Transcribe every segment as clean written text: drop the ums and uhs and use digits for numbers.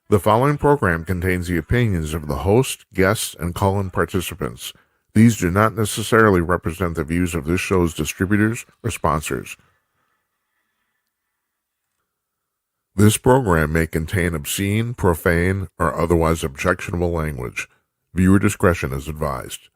The following program contains the opinions of the host, guests, and call-in participants. These do not necessarily represent the views of this show's distributors or sponsors. This program may contain obscene, profane, or otherwise objectionable language. Viewer discretion is advised.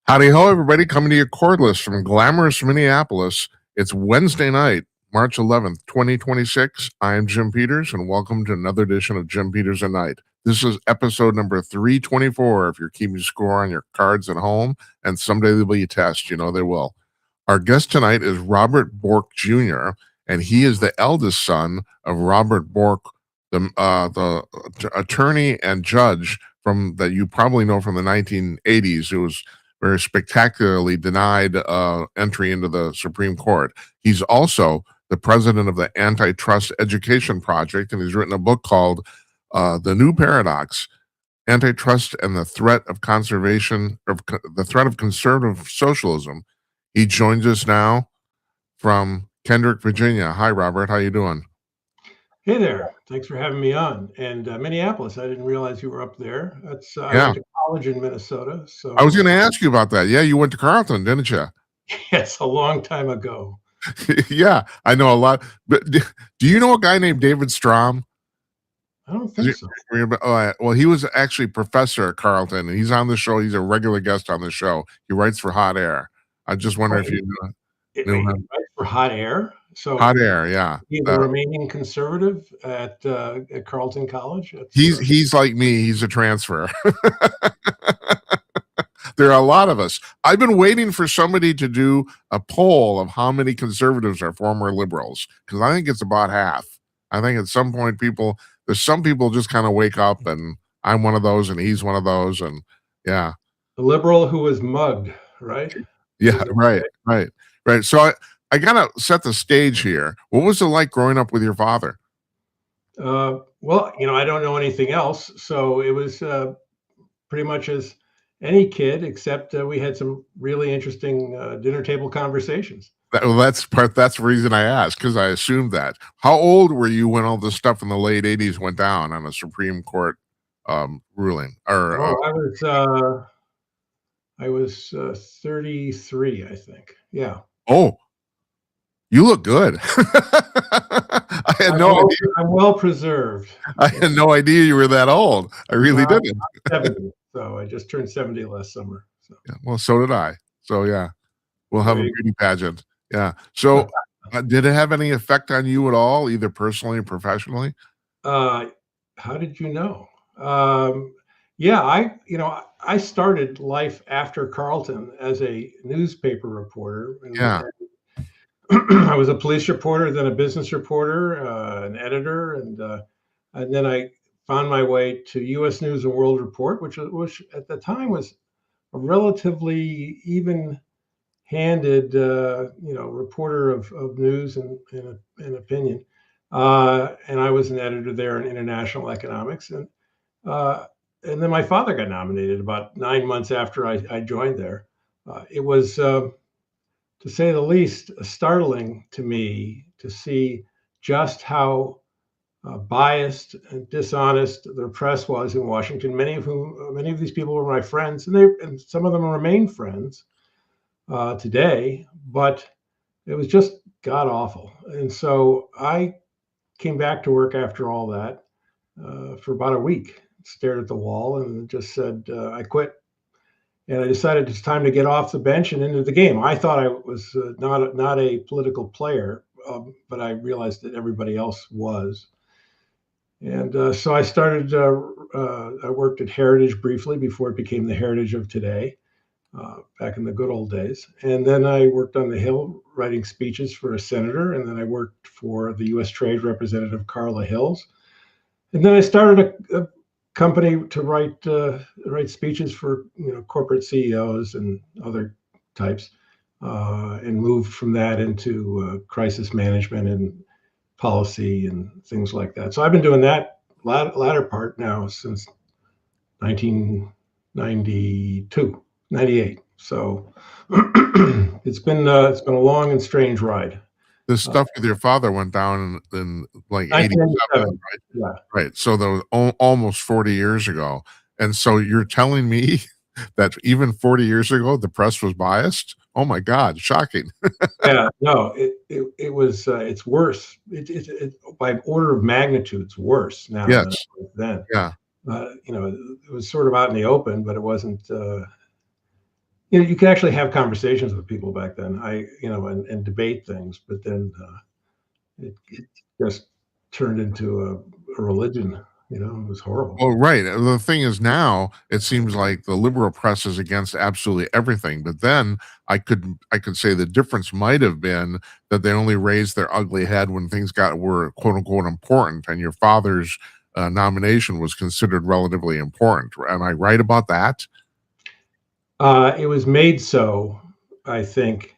Howdy ho, everybody. Coming to you cordless from glamorous Minneapolis. It's Wednesday night, March 11th, 2026. I am Jim Peters, and welcome to another edition of Jim Peters at Night. This is episode number 324, if you're keeping score on your cards at home, and someday there'll be a test. You know they will. Our guest tonight is Robert Bork Jr., and he is the eldest son of Robert Bork, the attorney and judge that you probably know from the 1980s, who was very spectacularly denied entry into the Supreme Court. He's also the president of the Antitrust Education Project, and he's written a book called The New Paradox: Antitrust and the Threat of Conservative Socialism. He joins us now from Kendrick, Virginia. Hi, Robert. How you doing? Hey there. Thanks for having me on. And Minneapolis, I didn't realize you were up there. I went to college in Minnesota. So I was going to ask you about that. Yeah, you went to Carleton, didn't you? Yes, a long time ago. Yeah, I know a lot. But do you know a guy named David Strom? I don't think so. Well, he was actually professor at Carleton, and he's on the show. He's a regular guest on the show. He writes for Hot Air. I just wonder if you knew him. He writes for Hot Air? So Hot Air, yeah. He's the remaining conservative at Carleton College? He's like me. He's a transfer. There are a lot of us. I've been waiting for somebody to do a poll of how many conservatives are former liberals, because I think it's about half. I think at some point there's some people just kind of wake up, and I'm one of those, and he's one of those, and yeah. The liberal who was mugged, right? Yeah, right. So I gotta set the stage here. What was it like growing up with your father? Well, I don't know anything else, so it was pretty much as any kid, except we had some really interesting dinner table conversations. That's the reason I asked, because I assumed that. How old were you when all this stuff in the late 80s went down on a Supreme Court ruling? I was 33, I think. Yeah. Oh, you look good. I had no idea. I'm well preserved. I had no idea you were that old. I really didn't. I'm 70, so I just turned 70 last summer. So. Yeah, well, so did I. So yeah, we'll have a beauty pageant. Yeah. So did it have any effect on you at all, either personally or professionally? How did you know? Yeah, I started life after Carleton as a newspaper reporter. Yeah. I was a police reporter, then a business reporter, an editor, and then I found my way to U.S. News and World Report, which at the time was a relatively even-handed, reporter of news and opinion. And I was an editor there in international economics, and then my father got nominated about 9 months after I joined there. It was, to say the least, startling to me to see just how biased and dishonest the press was in Washington. Many of these people were my friends, and some of them remain friends today. But it was just god awful. And so I came back to work after all that for about a week. Stared at the wall and just said, I quit. And I decided it's time to get off the bench and into the game. I thought I was not a political player, but I realized that everybody else was. And so I started, I worked at Heritage briefly before it became the Heritage of today, back in the good old days. And then I worked on the Hill writing speeches for a senator. And then I worked for the U.S. Trade Representative Carla Hills. And then I started a company to write speeches for corporate CEOs and other types, and moved from that into crisis management and policy and things like that. So I've been doing that latter part now since 1992, 98. So it's been a long and strange ride. This Uh, stuff with your father went down in like 87, 1997. right? Yeah. Right. So that was almost 40 years ago. And so you're telling me that even 40 years ago, the press was biased? Oh my God, shocking. Yeah, no, it was, it's worse. It by order of magnitude, it's worse now than it Yes. was then. Yeah. It was sort of out in the open, but it wasn't, you could actually have conversations with people back then. And debate things, but then, it just turned into a religion, it was horrible. Well, right. The thing is now it seems like the liberal press is against absolutely everything. But then I could say the difference might have been that they only raised their ugly head when things were quote unquote important, and your father's nomination was considered relatively important. Am I right about that? It was made so, I think.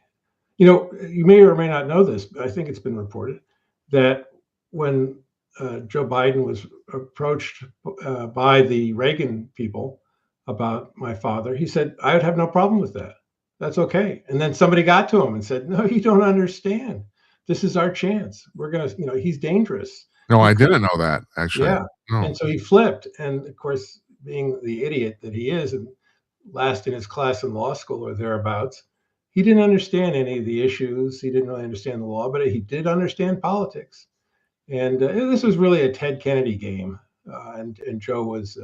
You may or may not know this, but I think it's been reported that when Joe Biden was approached by the Reagan people about my father, he said, I would have no problem with that. That's okay. And then somebody got to him and said, no, you don't understand. This is our chance. We're going to, he's dangerous. No, He I could, didn't know that actually. yeah. No. And so he flipped. And of course, being the idiot that he is, and last in his class in law school or thereabouts, he didn't understand any of the issues. He didn't really understand the law, but he did understand politics. And this was really a Ted Kennedy game. And Joe was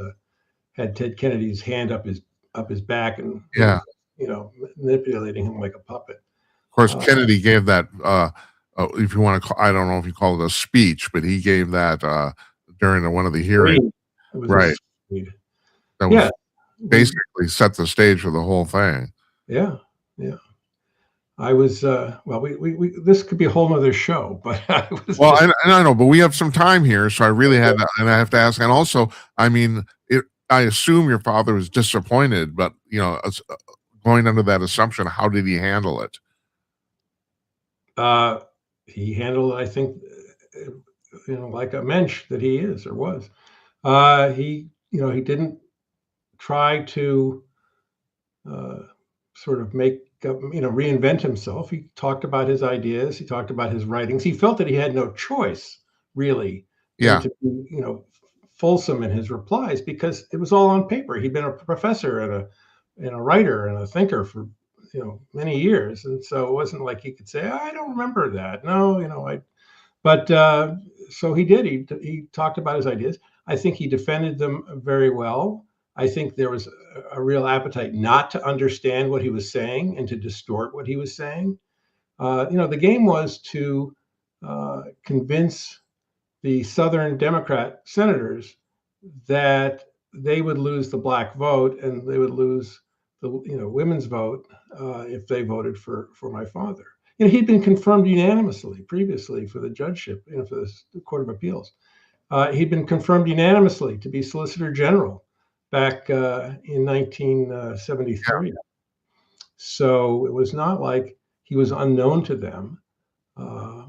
had Ted Kennedy's hand up his back and Yeah. was, manipulating him like a puppet. Of course, Uh, Kennedy gave that. If you want to, I don't know if you call it a speech, but he gave that during one of the hearings. Screed. It was a Right. screed. That Yeah, was basically set the stage for the whole thing. yeah, yeah. I was well. We this could be a whole nother show, but I was Well, just and I know, but we have some time here, so I really had to, and I have to ask. And also, I mean, I assume your father was disappointed, but going under that assumption, how did he handle it? uh, he handled it, I think, like a mensch that he is or was. He didn't try to uh, sort of reinvent himself. He talked about his ideas. He talked about his writings. He felt that he had no choice, really, than Yeah, to be, fulsome in his replies because it was all on paper. He'd been a professor and a writer and a thinker for many years, and so it wasn't like he could say, "I don't remember that." No, I. But so he did. He talked about his ideas. I think he defended them very well. I think there was a real appetite not to understand what he was saying and to distort what he was saying. The game was to convince the Southern Democrat senators that they would lose the black vote and they would lose the women's vote if they voted for my father. He'd been confirmed unanimously previously for the judgeship, for the Court of Appeals. He'd been confirmed unanimously to be Solicitor General back in yeah. 1973. So it was not like he was unknown to them. Uh,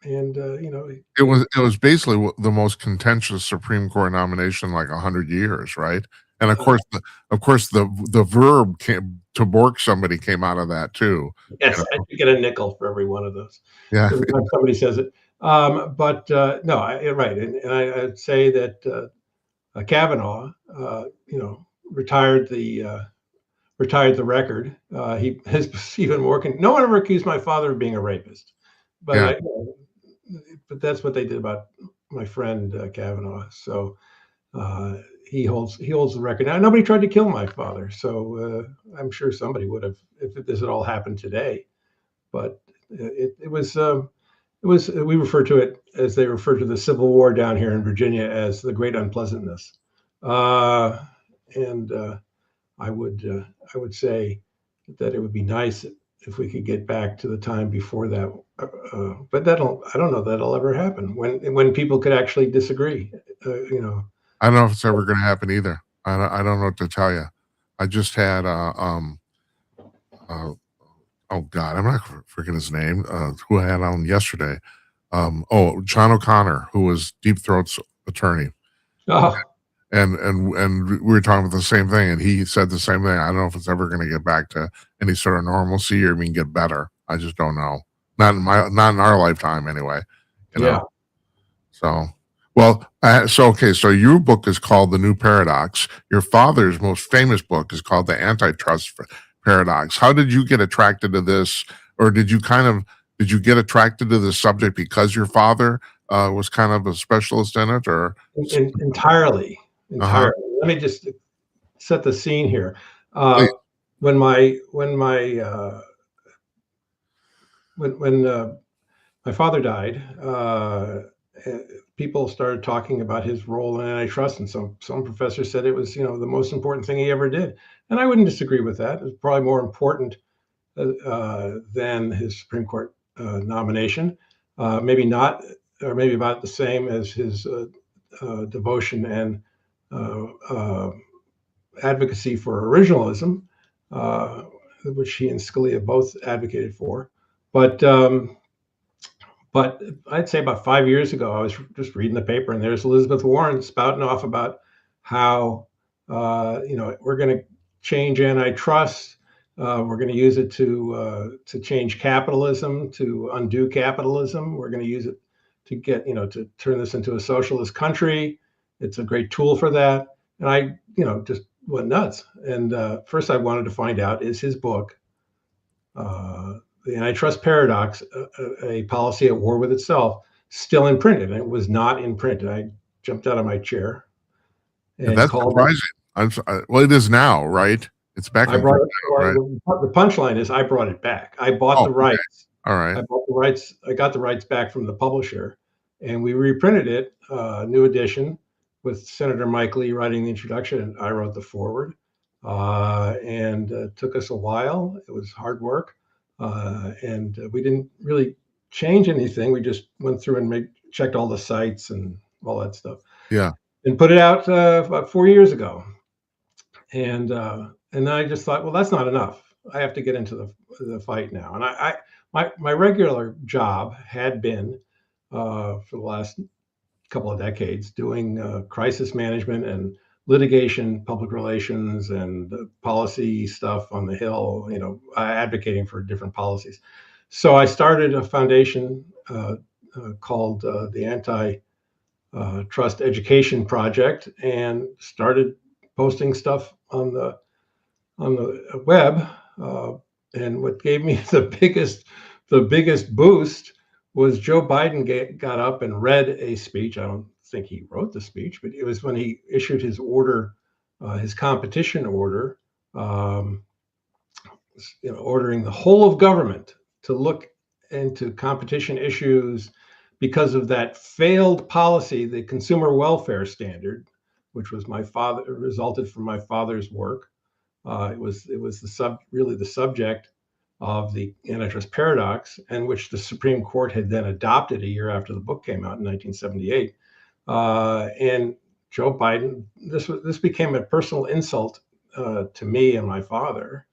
and It was basically the most contentious Supreme Court nomination in like 100 years, right? And uh, of course, the verb came to Bork. Somebody came out of that too. You yes, I know? should get a nickel for every one of those. Yeah, Every time somebody says it. But no, right. And I'd say that Kavanaugh, retired the record. He has even more. No one ever accused my father of being a rapist, but yeah. but that's what they did about my friend Kavanaugh. So uh, he holds the record now. Nobody tried to kill my father, so I'm sure somebody would have if this had all happened today. But it was we refer to it as they refer to the Civil War down here in Virginia as the Great Unpleasantness, and I would say that it would be nice if we could get back to the time before that. But I don't know that'll ever happen when people could actually disagree. You know, I don't know if it's ever going to happen either. I don't know what to tell you. I just had uh, oh God, I'm not freaking his name. Who I had on yesterday? John O'Connor, who was Deep Throat's attorney, oh and we were talking about the same thing, and he said the same thing. I don't know if it's ever going to get back to any sort of normalcy or even get better. I just don't know. Not in our lifetime, anyway. You know. yeah. So, well, okay. So your book is called The New Paradox. Your father's most famous book is called The Antitrust Paradox. How did you get attracted to this, or did you get attracted to this subject because your father was kind of a specialist in it, or? Entirely, Uh-huh. entirely. Let me just set the scene here. Please. When my when my father died, eh, people started talking about his role in antitrust, and some professors said it was, the most important thing he ever did, and I wouldn't disagree with that. It was probably more important than his Supreme Court nomination. Maybe not, or maybe about the same as his devotion and uh, uh, advocacy for originalism, uh, which he and Scalia both advocated for. But but I'd say about 5 years ago, I was just reading the paper, and there's Elizabeth Warren spouting off about how we're going to change antitrust. We're going to use it to change capitalism, to undo capitalism. We're going to use it to get to turn this into a socialist country. It's a great tool for that. And I just went nuts. And first, I wanted to find out, is his book, The Antitrust Paradox, a policy at war with itself, still in print? And it was not in print. And I jumped out of my chair And and that's called. surprising. Well, it is now, right? It's back I in brought print it. now, right? Well, the punchline is I brought it back. I bought Oh, the okay. rights. All right. I bought the rights. I got the rights back from the publisher, and we reprinted it, new edition, with Senator Mike Lee writing the introduction, and I wrote the foreword. And it took us a while. It was hard work, and we didn't really change anything. We just went through and checked all the sites and all that stuff, Yeah. and put it out about 4 years ago. And then I just thought, well, that's not enough. I have to get into the fight now. And my regular job had been, for the last couple of decades, doing crisis management and litigation, public relations, and policy stuff on the Hill. Advocating for different policies. So I started a foundation called the Trust Education Project, and started posting stuff on the web. Uh, and what gave me the biggest boost was Joe Biden got up and read a speech. I don't think he wrote the speech, but it was when he issued his order, his competition order, um, ordering the whole of government to look into competition issues because of that failed policy, the consumer welfare standard, which was resulted from my father's work. It was really the subject of the antitrust paradox, and which the Supreme Court had then adopted a year after the book came out in 1978. And Joe Biden, this became a personal insult to me and my father.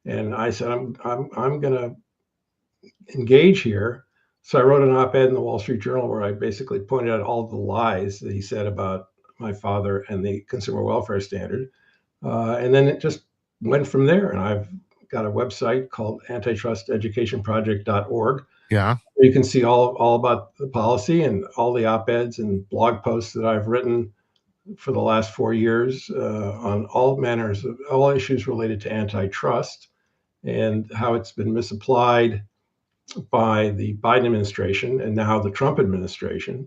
And I said, I'm going to engage here. So I wrote an op-ed in the Wall Street Journal where I basically pointed out all the lies that he said about my father and the consumer welfare standard. And then it just went from there. And I've got a website called antitrusteducationproject.org. Yeah. You can see all about the policy and all the op-eds and blog posts that I've written for the last 4 years on all issues related to antitrust and how it's been misapplied by the Biden administration and now the Trump administration,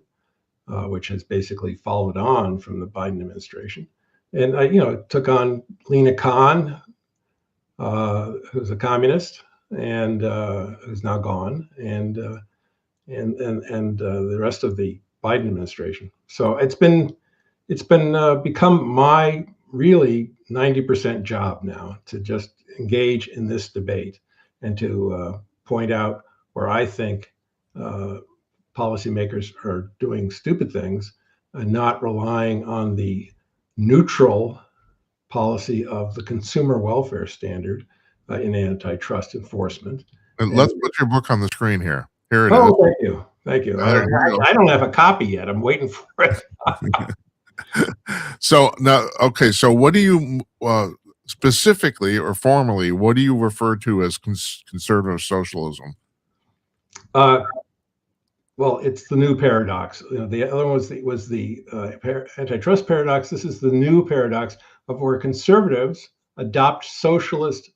which has basically followed on from the Biden administration. And I, took on Lena Khan, who's a communist and who's now gone, and the rest of the Biden administration. So it's been become my really 90% job now to just engage in this debate. and to point out where I think policymakers are doing stupid things and not relying on the neutral policy of the consumer welfare standard in antitrust enforcement. And And let's put your book on the screen here. Here it is. oh, thank you, thank you. There you I don't have a copy yet. I'm waiting for it. go. So now, okay. So what do you specifically or formally? What do you refer to as conservative socialism? Well, it's the new paradox. The other one was the antitrust paradox. This is the new paradox of where conservatives adopt socialist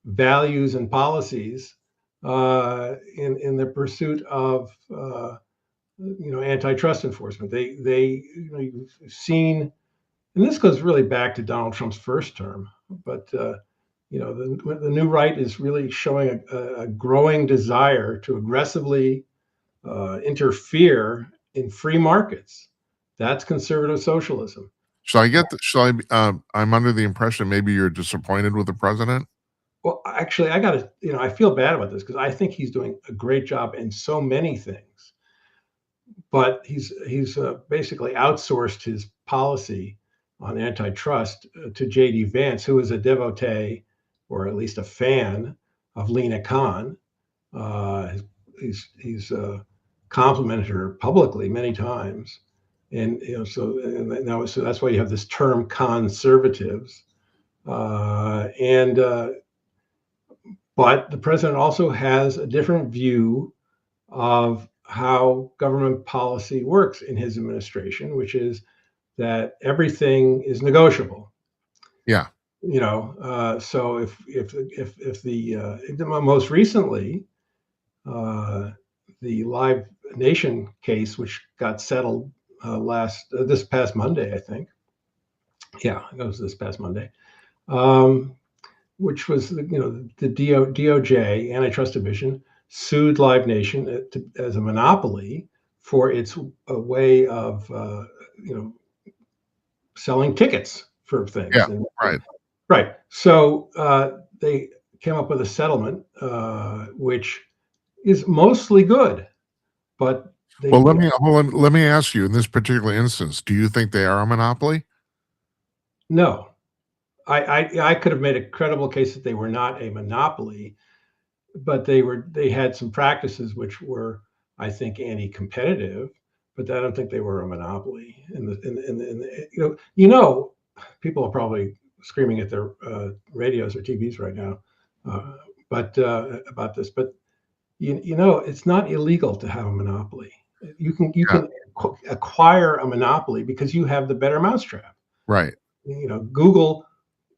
values and policies in the pursuit of antitrust enforcement. You've seen, and this goes really back to Donald Trump's first term, but the new right is really showing a growing desire to aggressively interfere in free markets. That's conservative socialism. I'm under the impression maybe you're disappointed with the president. Well, actually, I feel bad about this because I think he's doing a great job in so many things, but he's basically outsourced his policy on antitrust to J.D. Vance, who is a devotee or at least a fan of Lena Khan. He's complimented her publicly many times, and so that's why you have this term conservatives, but the president also has a different view of how government policy works in his administration, which is that everything is negotiable. Yeah. So if the most recently, the Live Nation case, which got settled this past Monday, I think. Yeah, it was this past Monday, which was the DOJ Antitrust Division sued Live Nation as a monopoly for its way of selling tickets for things. Yeah, right. So they came up with a settlement, which is mostly good, but let me ask you, in this particular instance, do you think they are a monopoly? No. I could have made a credible case that they were not a monopoly, but they had some practices which were, I think, anti-competitive, but I don't think they were a monopoly. People are probably screaming at their radios or TVs right now, about this, but it's not illegal to have a monopoly. You can acquire a monopoly because you have the better mousetrap. Right. Google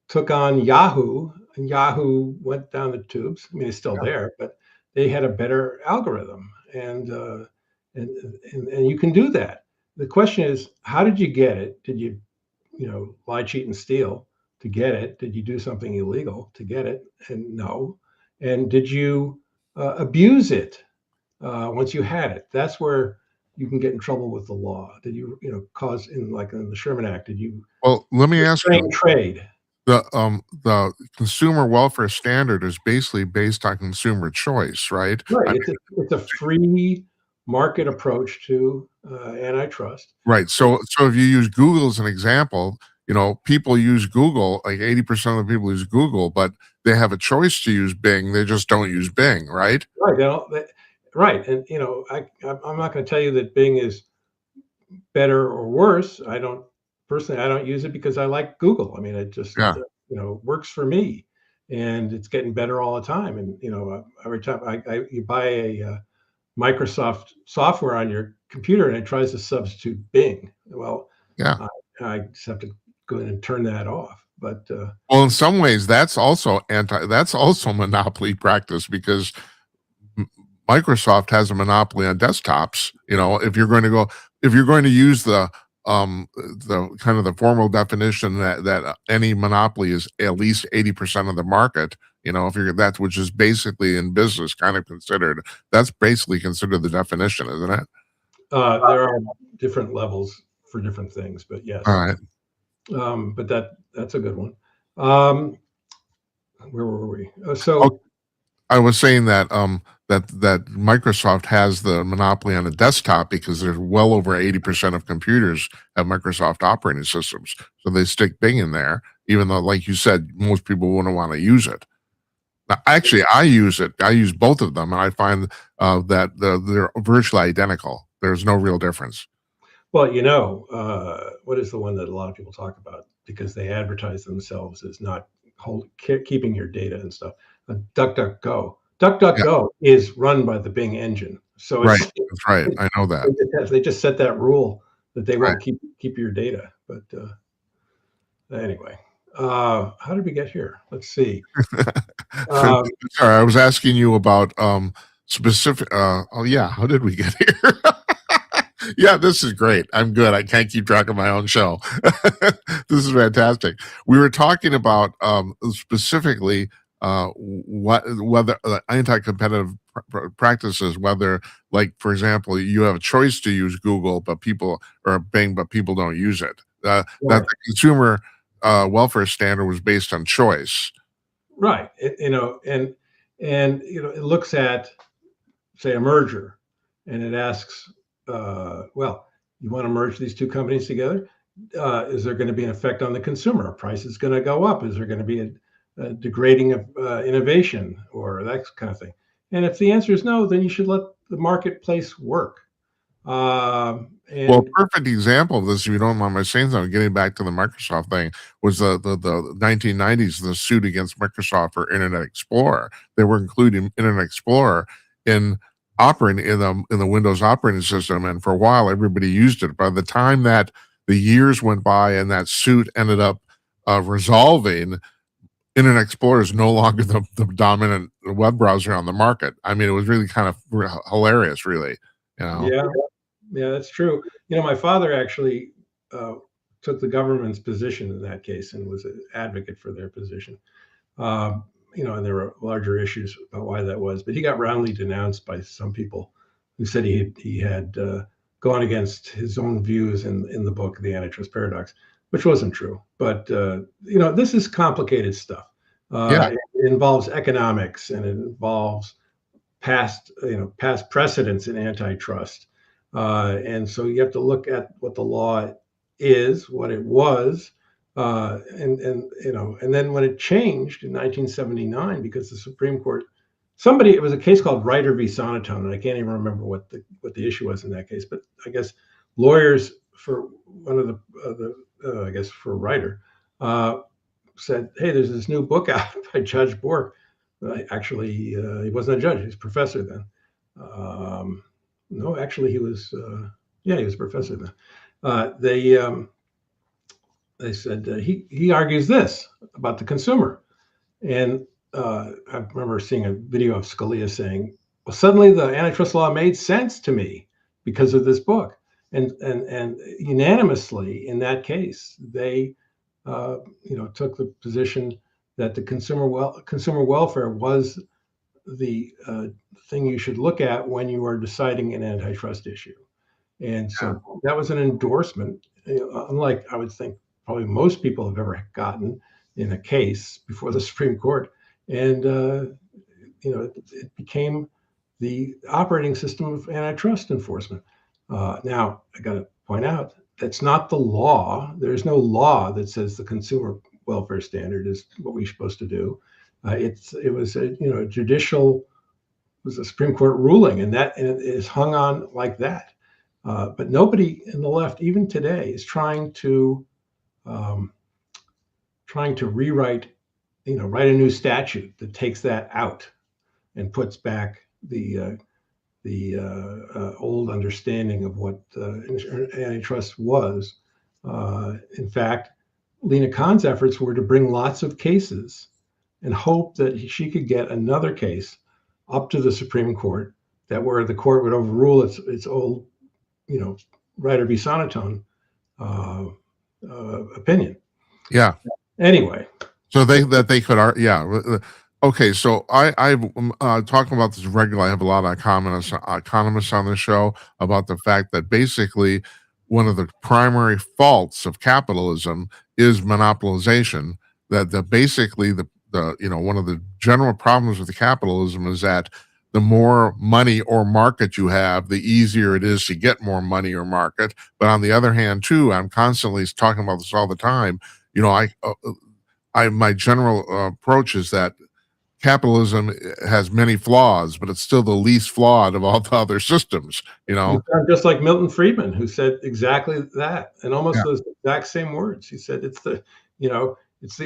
took on Yahoo, and Yahoo went down the tubes. I mean, it's still there, but they had a better algorithm, and you can do that. The question is, how did you get it? Did you, lie, cheat, and steal to get it? Did you do something illegal to get it? And no. And did you abuse it once you had it? That's where you can get in trouble with the law. Did you, cause in the Sherman Act? Did you? Well, let me ask you. Trade. The consumer welfare standard is basically based on consumer choice, right? Right. It's a free market approach to antitrust. Right. So if you use Google as an example, people use Google, like 80% of the people use Google, but they have a choice to use Bing. They just don't use Bing, right? Right. Right. And, I'm not going to tell you that Bing is better or worse. I don't use it because I like Google. I mean, it just, works for me, and it's getting better all the time. And, every time you buy a Microsoft software on your computer and it tries to substitute Bing, well, yeah, I just have to go in and turn that off. But well, in some ways, that's also monopoly practice, because Microsoft has a monopoly on desktops. If you're going to use the kind of the formal definition that any monopoly is at least 80% of the market, if which is basically in business kind of considered, that's basically considered the definition, isn't it? There are different levels for different things, but yes. All right. But that's a good one. Where were we? I was saying that that Microsoft has the monopoly on the desktop because there's well over 80% of computers have Microsoft operating systems. So they stick Bing in there, even though, like you said, most people wouldn't want to use it. Now, actually, I use it. I use both of them, and I find that they're virtually identical. There's no real difference. Well, what is the one that a lot of people talk about because they advertise themselves as not keeping your data and stuff? DuckDuckGo. Yeah, DuckDuckGo is run by the Bing engine, so right. it's That's right. I know that. they just set that rule that they Right. won't keep your data. But anyway, how did we get here? Let's see. Sorry, Um, I was asking you about specific. Oh yeah, how did we get here? Yeah, this is great. I'm good. I can't keep track of my own show. This is fantastic. We were talking about specifically what whether anti-competitive practices, whether, like, for example, you have a choice to use Google, but people or Bing, but people don't use it. That right, the consumer welfare standard was based on choice. right. And it looks at, say, a merger, and it asks, well, you want to merge these two companies together? Is there going to be an effect on the consumer? Are prices going to go up? Is there going to be a degrading of innovation or that kind of thing? And if the answer is no, then you should let the marketplace work. Well, a And perfect example of this, if you don't mind my saying so, getting back to the Microsoft thing, was the 1990s, the suit against Microsoft for Internet Explorer. They were including Internet Explorer in operating in the Windows operating system, and for a while, everybody used it. By the time that the years went by and that suit ended up resolving, Internet Explorer is no longer the dominant web browser on the market. I mean, it was really kind of hilarious, really. You know, yeah, yeah, that's true. My father actually uh, took the government's position in that case and was an advocate for their position. And there were larger issues about why that was, but he got roundly denounced by some people who said he had gone against his own views in the book, The Antitrust Paradox, which wasn't true. But this is complicated stuff. yeah. It involves economics and it involves past precedents in antitrust, and so you have to look at what the law is, what it was, and then when it changed in 1979, because the Supreme Court, it was a case called Ryder v. Sonotone, and I can't even remember what the issue was in that case, but I guess lawyers for one of I guess for Ryder, said, "Hey, there's this new book out by Judge Bork." Actually, he wasn't a judge; he was a professor then. No, actually, he was. Yeah, he was a professor then. They said he argues this about the consumer, and I remember seeing a video of Scalia saying, "Well, suddenly the antitrust law made sense to me because of this book," and unanimously in that case they took the position that the consumer welfare was the thing you should look at when you are deciding an antitrust issue. And so that was an endorsement, unlike I would think probably most people have ever gotten in a case before the Supreme Court. And it became the operating system of antitrust enforcement. Now, I got to point out that's not the law. There's no law that says the consumer welfare standard is what we're supposed to do. It was a judicial, was a Supreme Court ruling, and it is hung on like that. But nobody in the left, even today, is um, trying to write a new statute that takes that out and puts back the old understanding of what antitrust was. In fact, Lena Khan's efforts were to bring lots of cases and hope that she could get another case up to the Supreme Court that where the court would overrule its old, you know, Ryder v. Sonotone opinion. Yeah. Anyway, So they could yeah. Okay, so I'm talking about this regularly. I have a lot of economists on the show about the fact that basically one of the primary faults of capitalism is monopolization. That basically one of the general problems with the capitalism is that the more money or market you have, the easier it is to get more money or market. But on the other hand, too, I'm constantly talking about this all the time. You know, I my general approach is that capitalism has many flaws, but it's still the least flawed of all the other systems. You You know, sound just like Milton Friedman, who said exactly that, in yeah, almost those exact same words. He said, it's the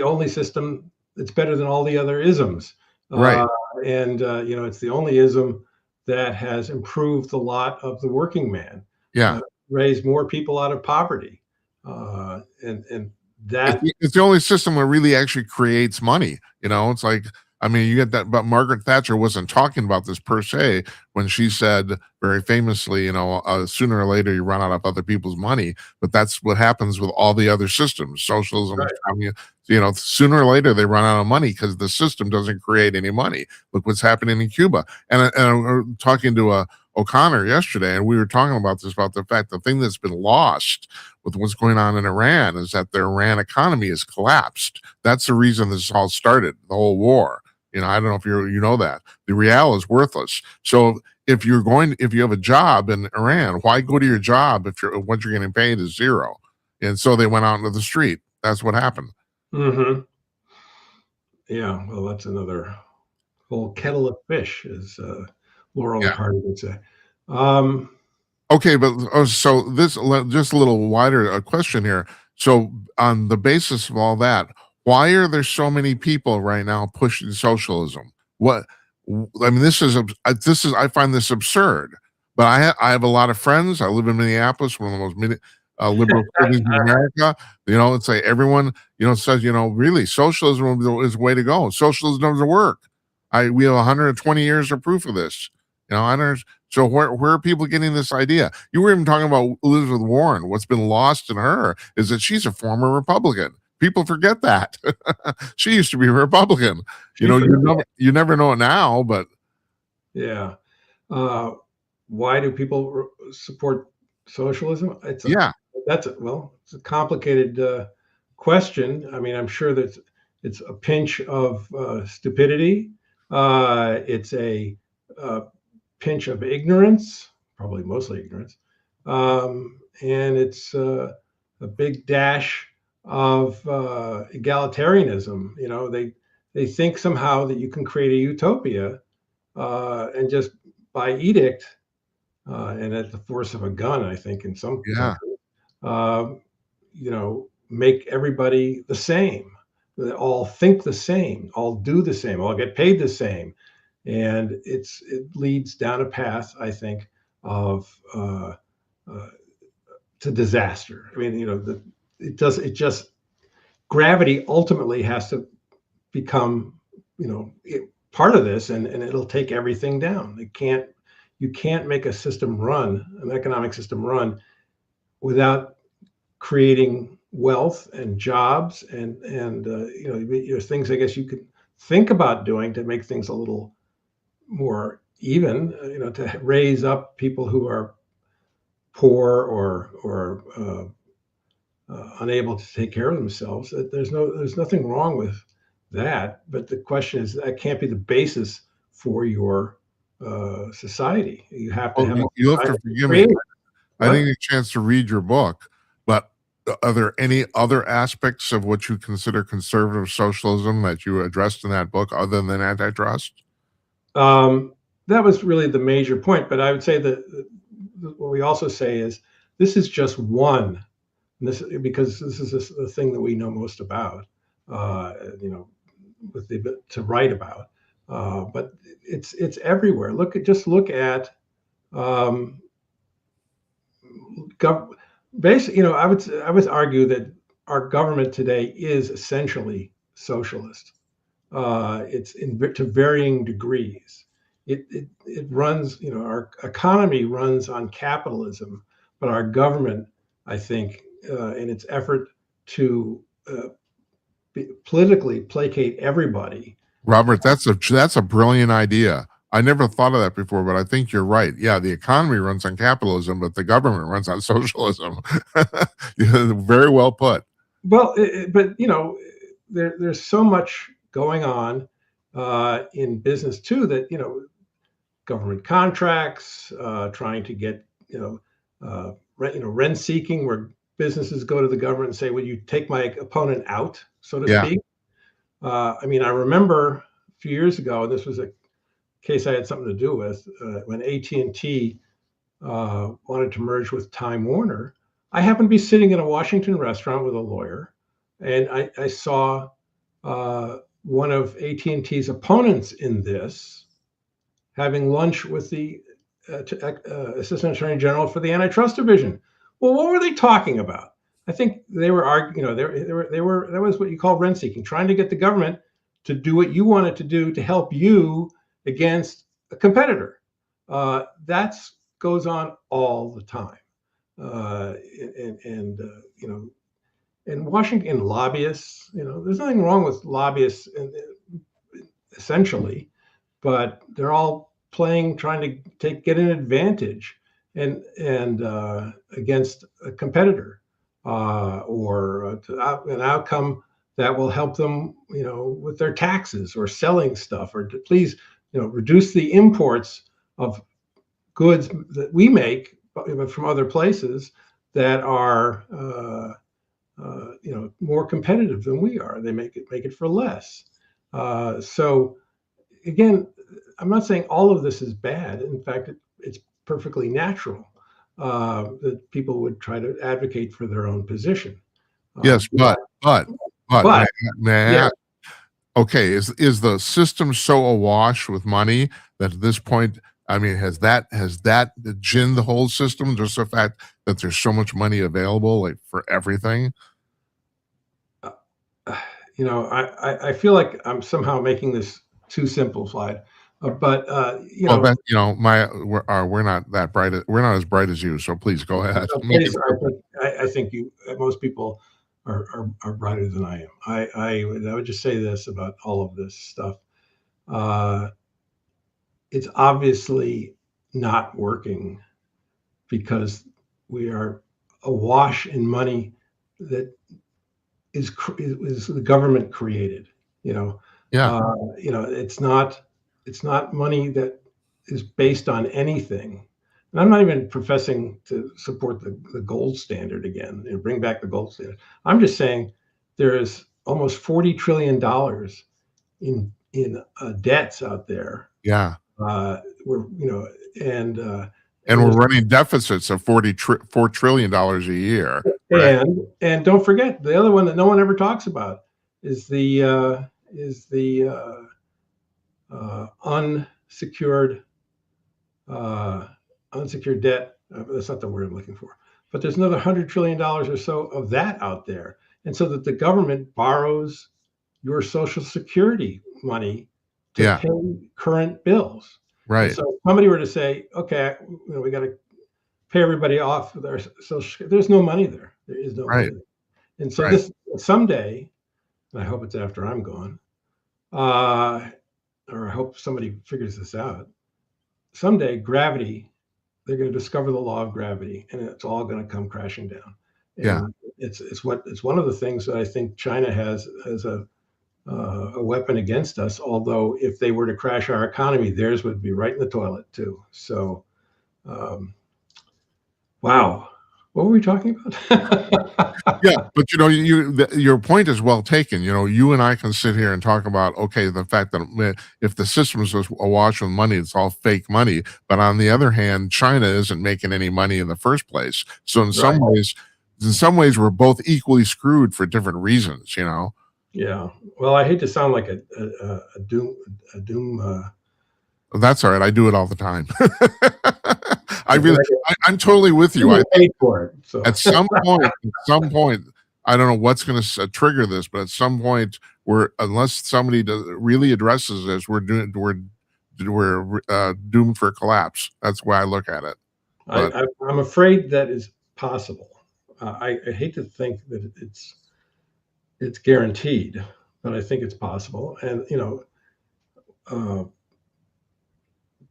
only system that's better than all the other isms." right, Uh, and, it's the only ism that has improved the lot of the working man, yeah. uh, raised more people out of poverty. And It's that, it's the only system that really actually creates money, it's like, I mean, you get that, but Margaret Thatcher wasn't talking about this per se when she said very famously, "Sooner or later, you run out of other people's money," but that's what happens with all the other systems, socialism, right, sooner or later, they run out of money because the system doesn't create any money. Look what's happening in Cuba, and I'm talking to, O'Connor yesterday, and we were talking about this, about the fact the thing that's been lost with what's going on in Iran is that the Iran economy has collapsed. That's the reason this all started, the whole war. I don't know if you know that. The real is worthless. So if you have a job in Iran, why go to your job if what you're getting paid is zero? And so they went out into the street. That's what happened. hmm yeah, well, that's another whole kettle of fish, as Laurel and Yeah. Hardy would say. Um, Okay, but so just a little wider question here. So, on the basis of all that, why are there so many people right now pushing socialism? I mean, this is I find this absurd. But I have a lot of friends. I live in Minneapolis, one of the most liberal cities in America. It's like everyone says really socialism is the way to go. Socialism doesn't work. We have 120 years of proof of this. I don't. So where are people getting this idea? You were even talking about Elizabeth Warren. What's been lost in her is that she's a former Republican. People forget that. She used to be a Republican. she forgot. You never know it now, but Yeah. Uh, why do people support socialism? yeah, It's a complicated question. I mean, I'm sure that it's a pinch of stupidity. It's a uh, pinch of ignorance, probably mostly ignorance, and it's a big dash of egalitarianism. They think somehow that you can create a utopia and just by edict and at the force of a gun, I think in some yeah. countries, uh, make everybody the same. They all think the same, all do the same, all get paid the same, and it leads down a path, I think, of uh, to disaster. I mean, it just gravity ultimately has to become, part of this, and it'll take everything down. You can't make a system run, an economic system run, without creating wealth and jobs and there's things I guess you could think about doing to make things a little more even, to raise up people who are poor or unable to take care of themselves. There's nothing wrong with that, but the question is that can't be the basis for your society. You have to Well, have a you'll have to society forgive me. created. I didn't What? get a chance to read your book, but are there any other aspects of what you consider conservative socialism that you addressed in that book other than antitrust? Um, that was really the major point. But I would say that what we also say is this is just one. Because this is the thing that we know most about, uh, you know, to write about. But it's everywhere. Just look at um, gov- basically. I would argue that our government today is essentially socialist. It's to varying degrees. It runs, our economy runs on capitalism, but our government, I think, in its effort to politically placate everybody, Robert, that's a brilliant idea. I never thought of that before, but I think you're right. Yeah, the economy runs on capitalism, but the government runs on socialism. Yeah, very well put. well, but there's so much. going on in business too. That government contracts, trying to get rent seeking, where businesses go to the government and say, "Will you take my opponent out," so to Yeah. speak. I mean, I remember a few years ago, and this was a case I had something to do with, when AT&T wanted to merge with Time Warner. I happened to be sitting in a Washington restaurant with a lawyer, and I saw one of AT&T's opponents in this having lunch with the Assistant Attorney General for the Antitrust Division. Well, what were they talking about? I think they were arguing. They were that was what you call rent seeking, trying to get the government to do what you wanted to do to help you against a competitor. That goes on all the time, and and Washington lobbyists. There's nothing wrong with lobbyists, essentially, but they're all trying to get an advantage and against a competitor, or an outcome that will help them, with their taxes or selling stuff, or to please, reduce the imports of goods that we make from other places that are, more competitive than we are. They make it for less. So again, I'm not saying all of this is bad. In fact, it's perfectly natural that people would try to advocate for their own position. Yes, but may, But may I yeah, ask, okay, is the system so awash with money that at this point, I mean, has that ginned the whole system? Just the fact that there's so much money available, like for everything. uh, I feel like I'm somehow making this too simplified. But Well, that my we're not that bright. We're not as bright as you. So please go ahead. Make it please, simple. I think most people are brighter than I am. I would just say this about all of this stuff. Uh, it's obviously not working because we are awash in money that is the government created. You know, Yeah, it's not money that is based on anything. And I'm not even professing to support the gold standard again and bring back the gold standard. I'm just saying there is almost $40 trillion in debts out there. yeah. We're and And and we're there's running deficits of $4 trillion a year. Right. and don't forget the other one that no one ever talks about is the unsecured uh, unsecured debt. That's not the word I'm looking for. But there's another $100 trillion or so of that out there, and so that the government borrows your Social Security money to Yeah. pay current bills. And Right. so, if somebody were to say, "Okay, we got to pay everybody off their Social," there's no money there. There is no money Right. there. And so, Right. this someday, and I hope it's after I'm gone, uh, or I hope somebody figures this out. Someday, gravity, they're going to discover the law of gravity, and it's all going to come crashing down. Yeah. And it's one of the things that I think China has as a weapon against us. Although, if they were to crash our economy, theirs would be right in the toilet too. So, um, wow, what were we talking about? Yeah, but your point is well taken. You and I can sit here and talk about, okay, the fact that if the system is just awash with money, it's all fake money. But on the other hand, China isn't making any money in the first place. So Right. In some ways, we're both equally screwed for different reasons. Yeah. Well, I hate to sound like a doom. That's all right. I do it all the time. I But really, I'm totally with you. I get paid for it. So At some point, I don't know what's going to trigger this, but at some point, unless somebody really addresses this, we're doomed for collapse. That's why I look at it. But I'm afraid that is possible. I hate to think that it's guaranteed, but I think it's possible. And uh,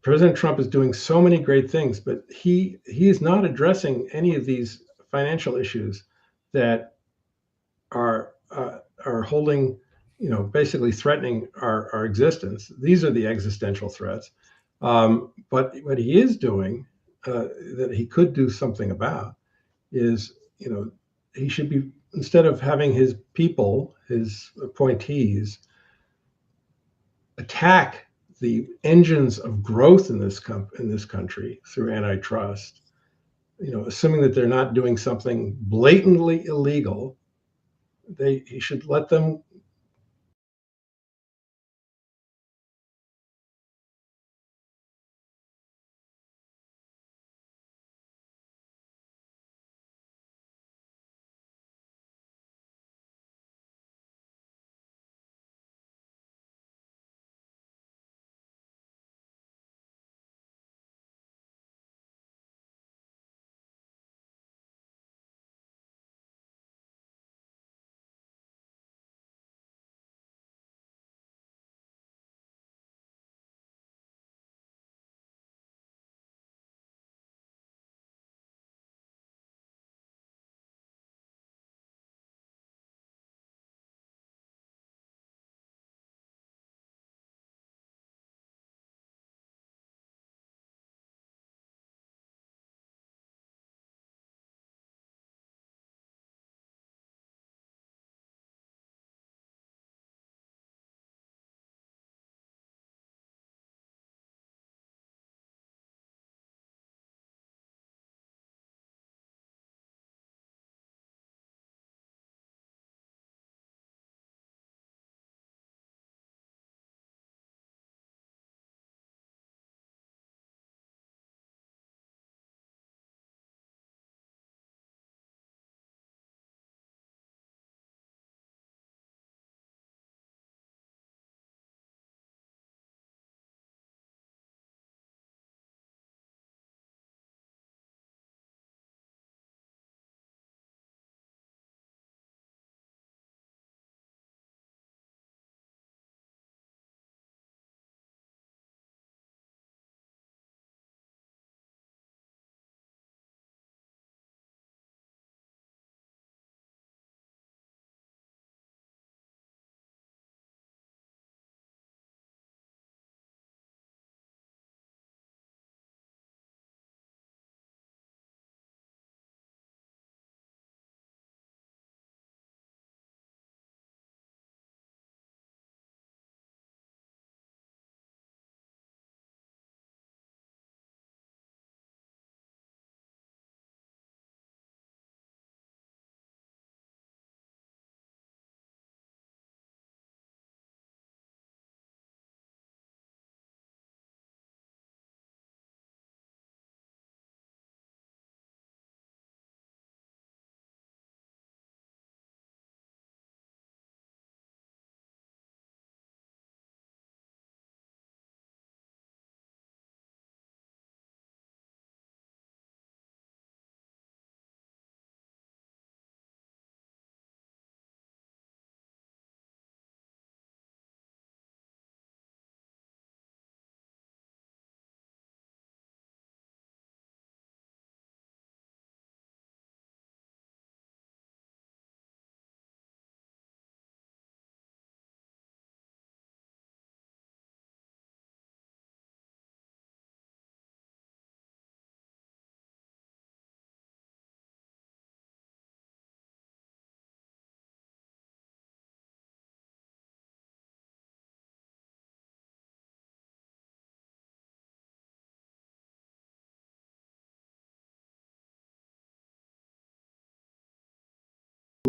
President Trump is doing so many great things, but he is not addressing any of these financial issues that are holding basically threatening our existence. These are the existential threats. But what he is doing, that he could do something about, is, he should be, instead of having his people, his appointees, attack the engines of growth in this country through antitrust, assuming that they're not doing something blatantly illegal, he should let them.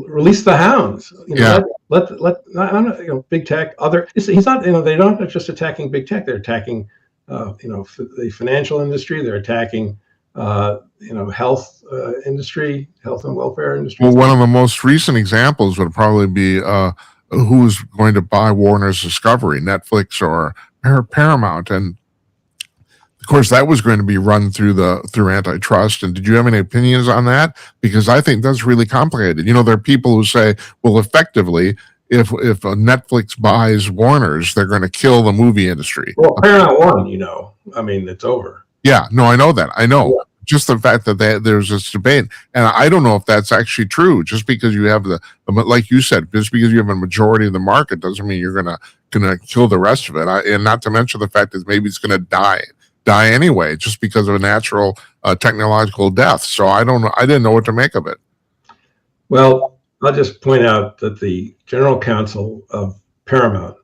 Release the hounds. Yeah. I don't know, big tech. He's not. They're not just attacking big tech. They're attacking, the financial industry. They're attacking, health industry, health and welfare industry. Well, one of the most recent examples would probably be who's going to buy Warner's Discovery, Netflix or Paramount, and of course that was going to be run through antitrust. And did you have any opinions on that? Because I think that's really complicated. There are people who say, well, effectively, if Netflix buys Warner's, they're going to kill the movie industry. Well, Paramount won. I mean, it's over. Yeah, no, I know that. I know. just the fact that there's this debate, and I don't know if that's actually true. Just because you have like you said, just because you have a majority of the market doesn't mean you're gonna kill the rest of it. And not to mention the fact that maybe it's gonna die anyway, just because of a natural technological death. So I don't know. I didn't know what to make of it. Well, I'll just point out that the general counsel of Paramount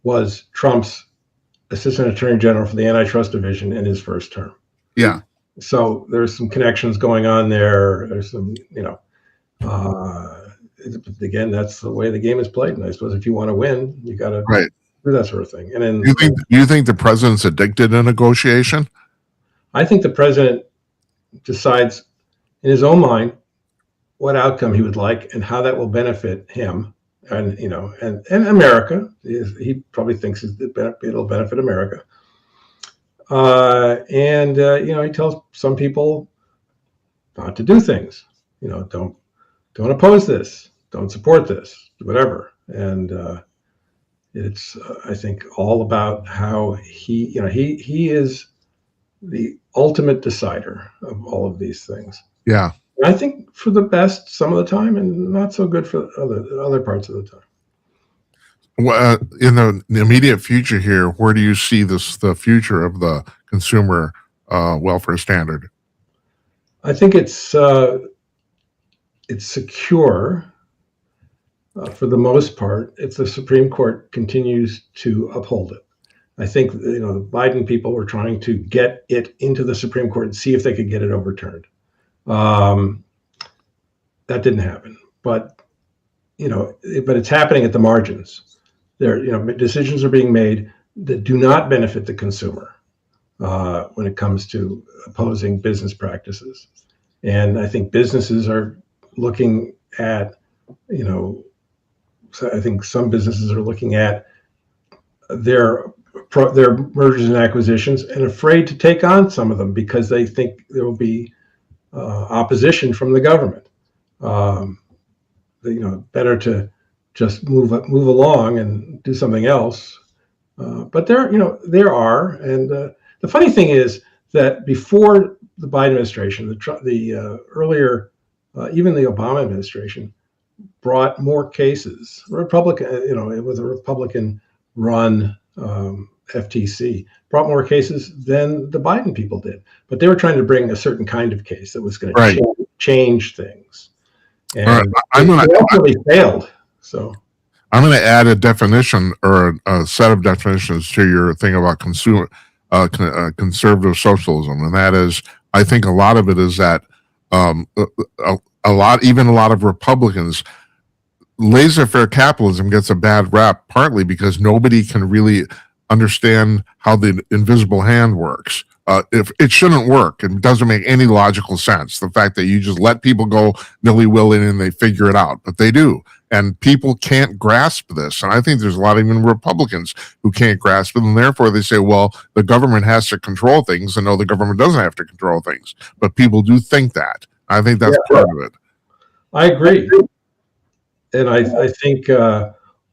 was Trump's assistant attorney general for the antitrust division in his first term. Yeah. So there's some connections going on there. There's some, again, that's the way the game is played. And I suppose if you want to win, you got to do that sort of thing. And then, you think the president's addicted to negotiation? I think the president decides in his own mind what outcome he would like and how that will benefit him and America. He probably thinks it'll benefit America. He tells some people not to do things. Don't oppose this, don't support this, whatever. And it's I think all about how he is the ultimate decider of all of these things. Yeah. I think for the best some of the time, and not so good for other parts of the time. Well, in the immediate future here, where do you see the future of the consumer welfare standard? I think it's secure for the most part if the Supreme Court continues to uphold it. I think the Biden people were trying to get it into the Supreme Court and see if they could get it overturned. That didn't happen, but it's happening at the margins. Decisions are being made that do not benefit the consumer when it comes to opposing business practices. And I think businesses are looking at, I think some businesses are looking at their mergers and acquisitions and afraid to take on some of them because they think there will be opposition from the government. Better to just move along and do something else. But there are, and the funny thing is that before the Biden administration, the earlier, even the Obama administration, brought more cases. Republican, it was a Republican-run FTC, brought more cases than the Biden people did. But they were trying to bring a certain kind of case that was going to change things. And it ultimately failed. So I'm going to add a definition or a set of definitions to your thing about conservative socialism, and that is, I think a lot of it is that a lot of Republicans, laissez-faire capitalism gets a bad rap partly because nobody can really understand how the invisible hand works. If it shouldn't work, it doesn't make any logical sense. The fact that you just let people go nilly-willy and they figure it out, but they do. And people can't grasp this. And I think there's a lot of even Republicans who can't grasp it. And therefore they say, well, the government has to control things. And no, the government doesn't have to control things. But people do think that. I think that's part of it. I agree. And I think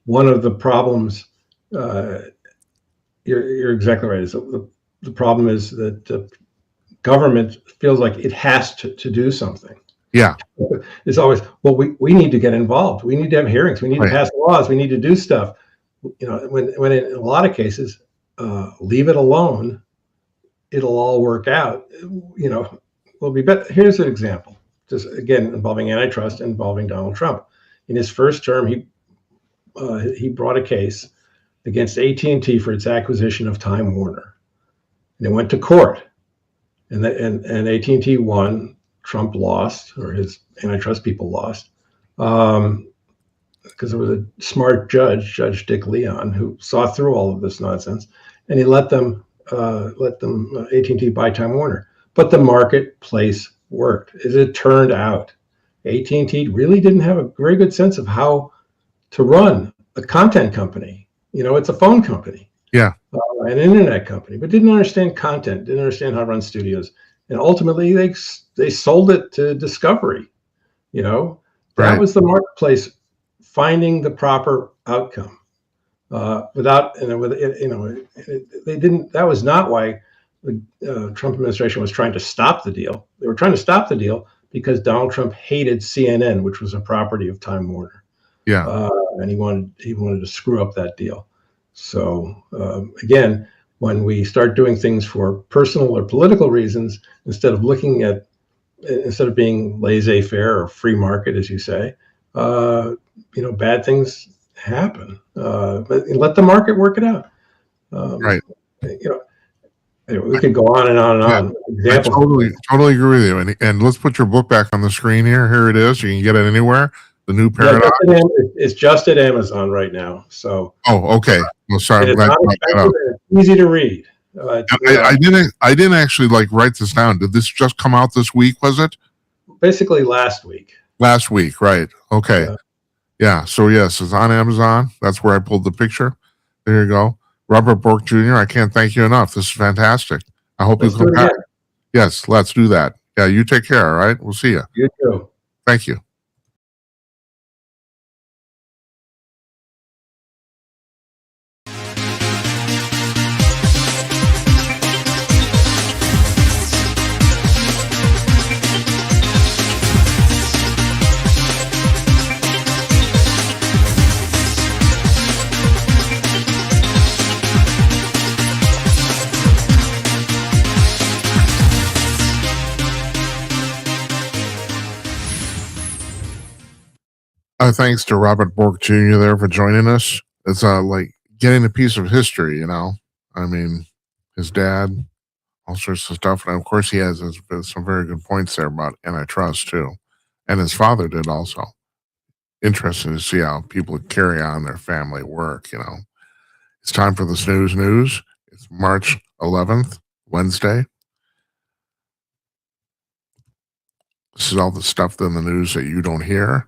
one of the problems, you're exactly right, is the problem is that the government feels like it has to do something. Yeah. It's always, well, we need to get involved. We need to have hearings. We need to pass laws. We need to do stuff. When in a lot of cases, leave it alone, it'll all work out. Will be better. Here's an example, just again involving antitrust, involving Donald Trump. In his first term, he brought a case against AT&T for its acquisition of Time Warner, and it went to court, and AT&T won. Trump lost, or his antitrust people lost, because there was a smart judge, Judge Dick Leon, who saw through all of this nonsense, and he let them AT&T buy Time Warner. But the marketplace worked. As it turned out, AT&T really didn't have a very good sense of how to run a content company. It's a phone company, an internet company, but didn't understand content, didn't understand how to run studios. And ultimately, they sold it to Discovery. That was the marketplace finding the proper outcome. They didn't. That was not why the Trump administration was trying to stop the deal. They were trying to stop the deal because Donald Trump hated CNN, which was a property of Time Warner, Yeah. and he wanted to screw up that deal. So again, when we start doing things for personal or political reasons, instead of being laissez-faire or free market, as you say, bad things happen. But let the market work it out. Right. You know, anyway, we could go on and on and Yeah. on. I Examples. totally agree with you. And let's put your book back on the screen here. Here it is. You can get it anywhere. The New Yeah, Paradox. it's just at Amazon right now. So Oh, okay. Well, sorry, I'm it's glad not you brought that up. expensive and it's easy to read. I didn't actually like write this down. Did this just come out this week? Was it Basically last week. last week? Right. Okay. Yeah. So yes, it's on Amazon. That's where I pulled the picture. There you go. Robert Bork Jr. I can't thank you enough. This is fantastic. I hope Let's you do come it back. again. Yes, let's do that. Yeah, you take care. All right. We'll see you. You too. Thank you. Thanks to Robert Bork Jr. there for joining us. It's like getting a piece of history, you know. I mean, his dad, all sorts of stuff, and of course, he has some very good points there about antitrust too, and his father did also. Interesting to see how people carry on their family work. You know, it's time for the Snooze News. It's March 11th, Wednesday. This is all the stuff in the news that you don't hear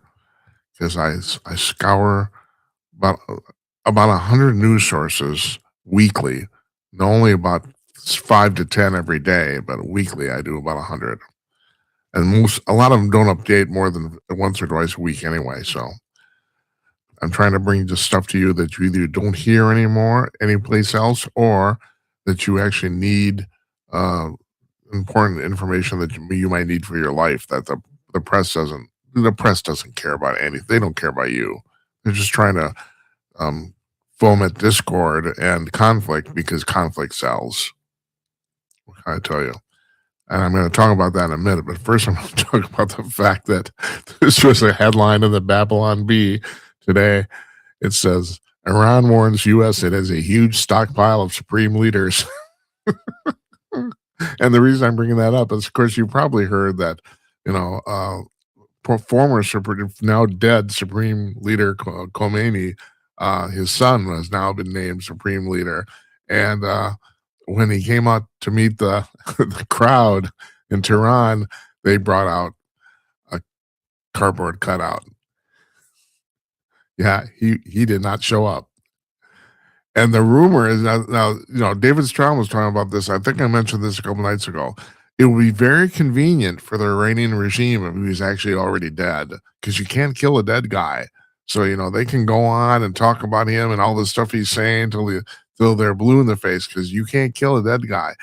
because I scour about 100 news sources weekly. Not only about 5 to 10 every day, but weekly I do about 100. And a lot of them don't update more than once or twice a week anyway. So I'm trying to bring just stuff to you that you either don't hear anymore anyplace else, or that you actually need uh, important information that you might need for your life that the press doesn't. The press doesn't care about anything. They don't care about you. They're just trying to foment discord and conflict because conflict sells. What can I tell you? And I'm going to talk about that in a minute. But first, I'm going to talk about the fact that this was a headline in the Babylon Bee today. It says, Iran warns U.S. it has a huge stockpile of supreme leaders. And the reason I'm bringing that up is, of course, you probably heard that, you know, former now dead Supreme Leader Khomeini, his son has now been named Supreme Leader. And when he came out to meet the, the crowd in Tehran, they brought out a cardboard cutout. Yeah, he did not show up. And the rumor is now, you know, David Strom was talking about this. I think I mentioned this a couple nights ago. It would be very convenient for the Iranian regime if he was actually already dead, because you can't kill a dead guy. So, you know, they can go on and talk about him and all the stuff he's saying till they're blue in the face, because you can't kill a dead guy.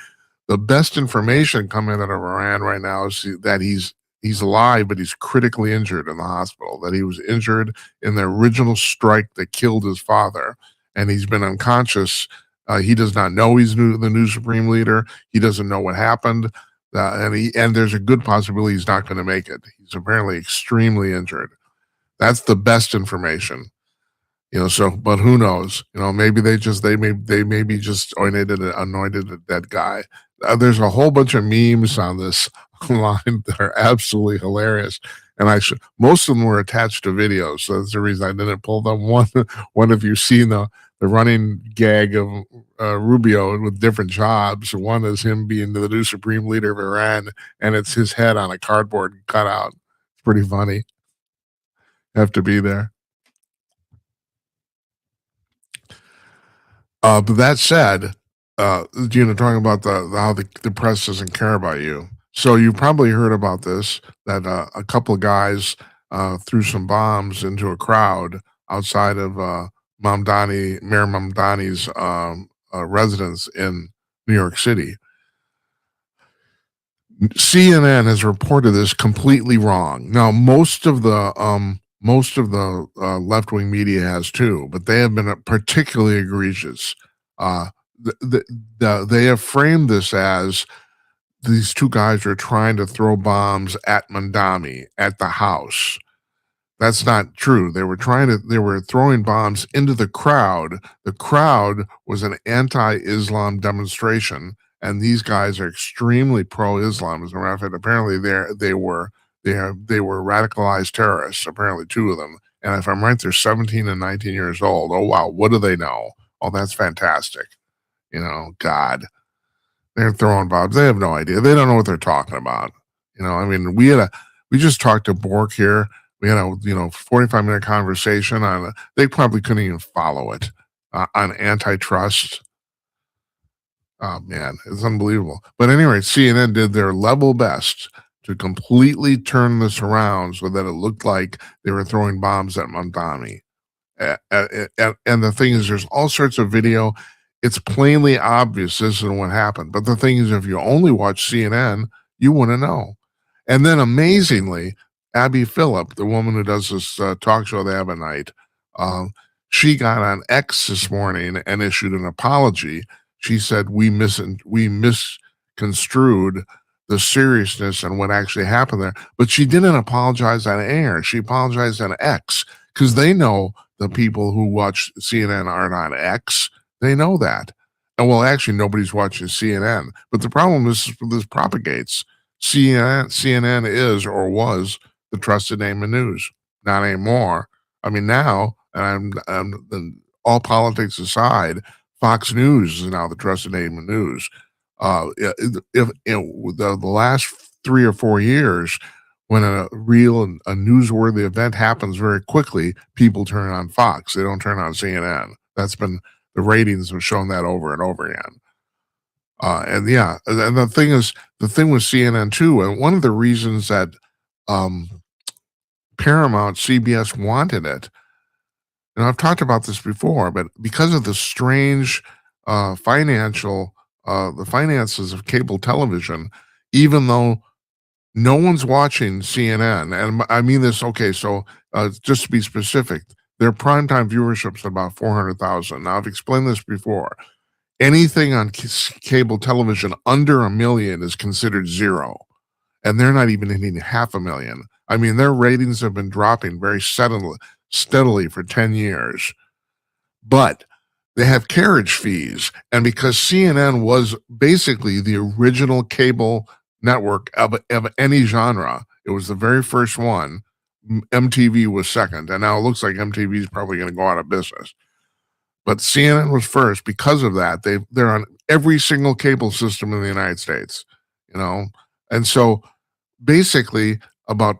The best information coming out of Iran right now is that he's alive, but he's critically injured in the hospital, that he was injured in the original strike that killed his father, and he's been unconscious. He does not know he's the new supreme leader. He doesn't know what happened. And there's a good possibility he's not going to make it. He's apparently extremely injured. That's the best information, you know. So, but who knows? You know, maybe they maybe just anointed a dead guy. There's a whole bunch of memes on this line that are absolutely hilarious, and most of them were attached to videos. So that's the reason I didn't pull them. One if you've seen the running gag of Rubio with different jobs. One is him being the new supreme leader of Iran, and it's his head on a cardboard cutout. It's pretty funny. Have to be there. But that said, you know, talking about how the press doesn't care about you. So you probably heard about this, that a couple of guys threw some bombs into a crowd outside of Mayor Mamdani's residence in New York City. CNN has reported this completely wrong. Now, most of the left-wing media has too, but they have been particularly egregious. Uh, they have framed this as these two guys are trying to throw bombs at Mandami at the house. That's not true. They were throwing bombs into the crowd. The crowd was an anti-Islam demonstration, and these guys are extremely pro-Islam. As a matter of fact, apparently they were radicalized terrorists, apparently two of them. And if I'm right, they're 17 and 19 years old. Oh wow, what do they know? Oh, that's fantastic. God. They're throwing bombs. They have no idea. They don't know what they're talking about. I mean, we just talked to Bork here. We had a 45-minute conversation on. They probably couldn't even follow it on antitrust. Oh man, it's unbelievable. But anyway, CNN did their level best to completely turn this around so that it looked like they were throwing bombs at Mamdani. And the thing is, there's all sorts of video. It's plainly obvious this isn't what happened. But the thing is, if you only watch CNN, you wouldn't know. And then amazingly, Abby Phillip, the woman who does this talk show they have at night, she got on X this morning and issued an apology. She said we misconstrued the seriousness and what actually happened there. But she didn't apologize on air. She apologized on X because they know the people who watch CNN aren't on X. They know that. And well, actually, nobody's watching CNN. But the problem is this propagates. CNN is or was the trusted name of news. Not anymore. I mean, now, and all politics aside, Fox News is now the trusted name of news. If the last 3 or 4 years, when a newsworthy event happens very quickly, people turn on Fox. They don't turn on CNN. That's been the ratings have shown that over and over again. And the thing with CNN too, and one of the reasons that Paramount, CBS wanted it, and I've talked about this before, but because of the strange the finances of cable television, even though no one's watching CNN, and I mean this. Okay, so just to be specific, their primetime viewership is about 400,000. Now I've explained this before. Anything on cable television under 1 million is considered zero, and they're not even hitting 500,000. I mean, their ratings have been dropping very steadily for 10 years, but they have carriage fees, and because CNN was basically the original cable network of any genre, it was the very first one. MTV was second, and now it looks like MTV is probably going to go out of business. But CNN was first. Because of that, they're on every single cable system in the United States, and so basically from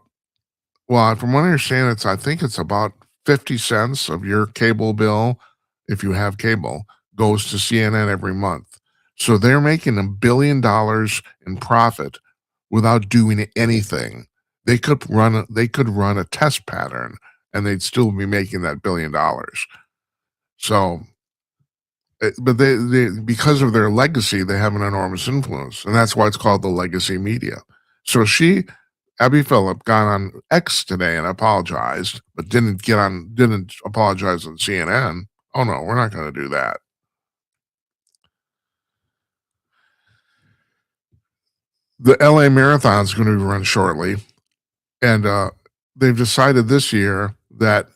what I understand, I think it's about 50 cents of your cable bill, if you have cable, goes to CNN every month. So they're making $1 billion in profit without doing anything. They could run a test pattern and they'd still be making that $1 billion. So, but they because of their legacy, they have an enormous influence, and that's why it's called the legacy media. So Abby Phillip got on X today and apologized, but didn't apologize on CNN. Oh no, we're not going to do that. The LA Marathon is going to be run shortly, and they've decided this year that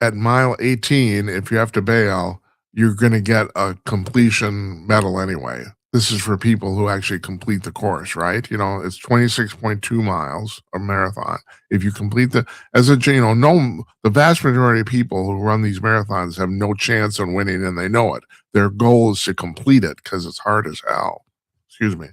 at mile 18, if you have to bail, you're going to get a completion medal anyway. This is for people who actually complete the course, right? It's 26.2 miles, a marathon. If you complete the vast majority of people who run these marathons have no chance on winning, and they know it. Their goal is to complete it because it's hard as hell. Excuse me.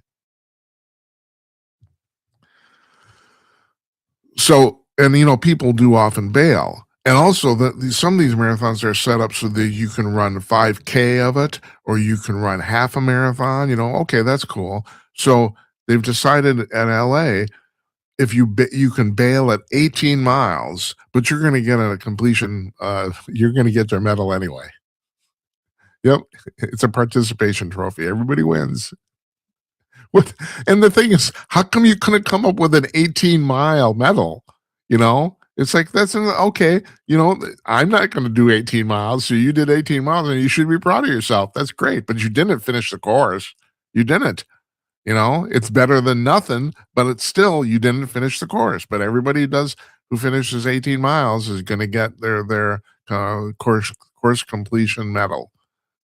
So, and people do often bail. And also, some of these marathons are set up so that you can run 5K of it, or you can run half a marathon. Okay, that's cool. So they've decided at LA, if you can bail at 18 miles, but you're going to get a completion. You're going to get their medal anyway. Yep, it's a participation trophy. Everybody wins. What? And the thing is, how come you couldn't come up with an 18-mile medal? It's like okay. I'm not going to do 18 miles, so you did 18 miles, and you should be proud of yourself. That's great, but you didn't finish the course. You didn't. It's better than nothing, but it's still you didn't finish the course. But everybody who finishes 18 miles is going to get their course completion medal.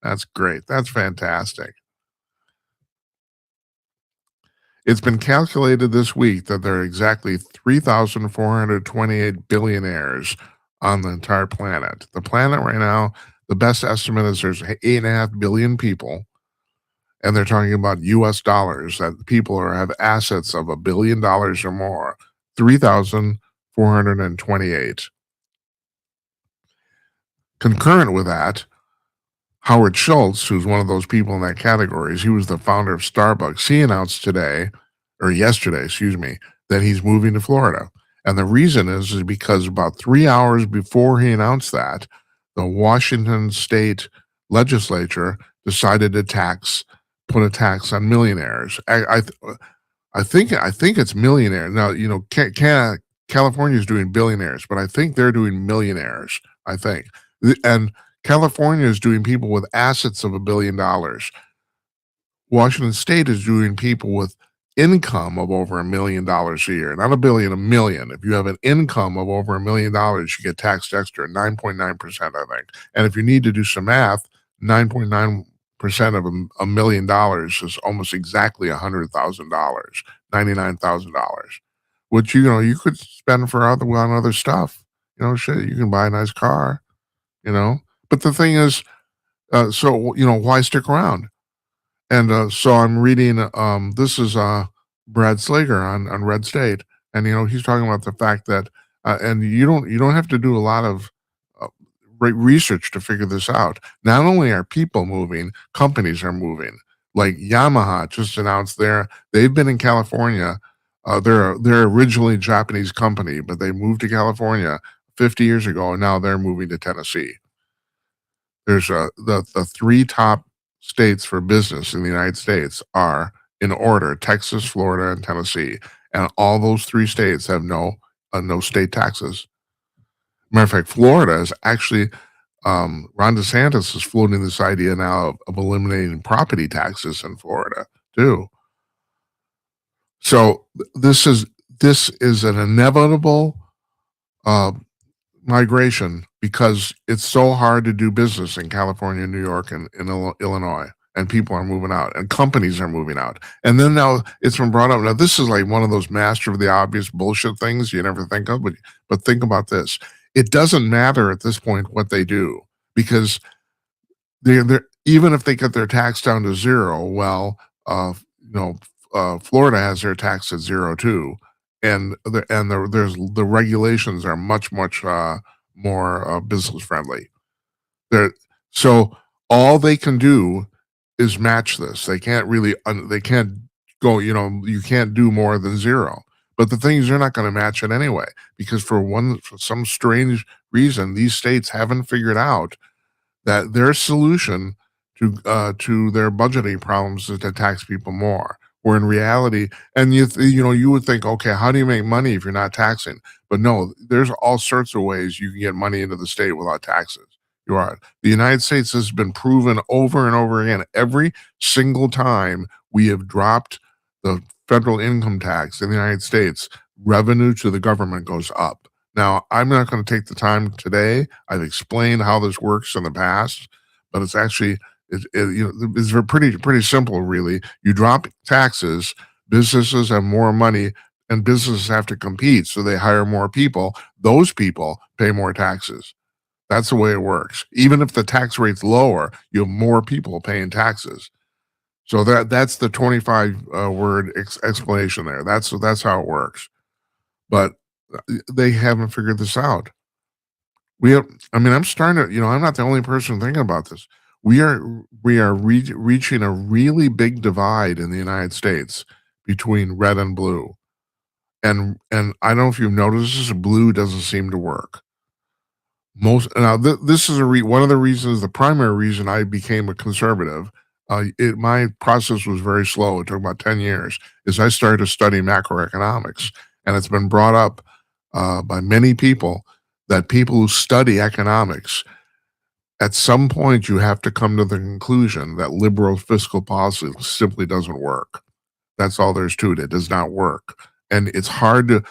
That's great. That's fantastic. It's been calculated this week that there are exactly 3,428 billionaires on the entire planet. The planet right now, the best estimate is there's 8.5 billion people, and they're talking about US dollars, that people have assets of $1 billion or more. 3,428. Concurrent with that, Howard Schultz, who's one of those people in that category, he was the founder of Starbucks. He announced yesterday, that he's moving to Florida. And the reason is because about 3 hours before he announced that, the Washington state legislature decided to put a tax on millionaires. I think it's millionaire. Now, California is doing billionaires, but I think they're doing millionaires. I think. And California is doing people with assets of $1 billion. Washington State is doing people with income of over $1 million a year, not a billion, $1 million. If you have an income of over $1 million, you get taxed extra, 9.9%, I think. And if you need to do some math, 9.9% of $1 million is almost exactly $100,000, $99,000, which you could spend on other stuff. Shit, you can buy a nice car. But the thing is, why stick around? And so I'm reading. This is Brad Slager on Red State, and he's talking about the fact that, and you don't have to do a lot of research to figure this out. Not only are people moving, companies are moving. Like Yamaha just announced they've been in California. They're originally a Japanese company, but they moved to California 50 years ago, and now they're moving to Tennessee. There's the three top states for business in the United States are, in order, Texas, Florida, and Tennessee, and all those three states have no state taxes. Matter of fact, Florida is actually Ron DeSantis is floating this idea now of eliminating property taxes in Florida too. So this is an inevitable migration, because it's so hard to do business in California, New York, and in Illinois, and people are moving out, and companies are moving out. And then now it's been brought up. Now this is like one of those master of the obvious bullshit things you never think of, but think about this. It doesn't matter at this point what they do, because they're even if they get their tax down to zero, well, Florida has their tax at zero too, and the regulations are much more business friendly. So all they can do is match this. They can't really they can't go. You can't do more than zero. But the thing is, they're not going to match it anyway, because for some strange reason, these states haven't figured out that their solution to their budgeting problems is to tax people more. Where in reality, and you would think, okay, how do you make money if you're not taxing? But no, there's all sorts of ways you can get money into the state without taxes. The United States has been proven over and over again. Every single time we have dropped the federal income tax in the United States, revenue to the government goes up. Now, I'm not going to take the time today. I've explained how this works in the past, but it's actually it's pretty simple, really. You drop taxes, businesses have more money, and businesses have to compete, so they hire more people. Those people pay more taxes. That's the way it works. Even if the tax rate's lower, you have more people paying taxes. So that's the 25 word explanation there. That's how it works. But they haven't figured this out. I'm starting to, I'm not the only person thinking about this. We are reaching a really big divide in the United States between red and blue. And I don't know if you've noticed this, blue doesn't seem to work. This is one of the reasons, the primary reason I became a conservative. My process was very slow. It took about 10 years. Is I started to study macroeconomics, and it's been brought up by many people that people who study economics, at some point, you have to come to the conclusion that liberal fiscal policy simply doesn't work. That's all there's to it. It does not work. And it's hard to,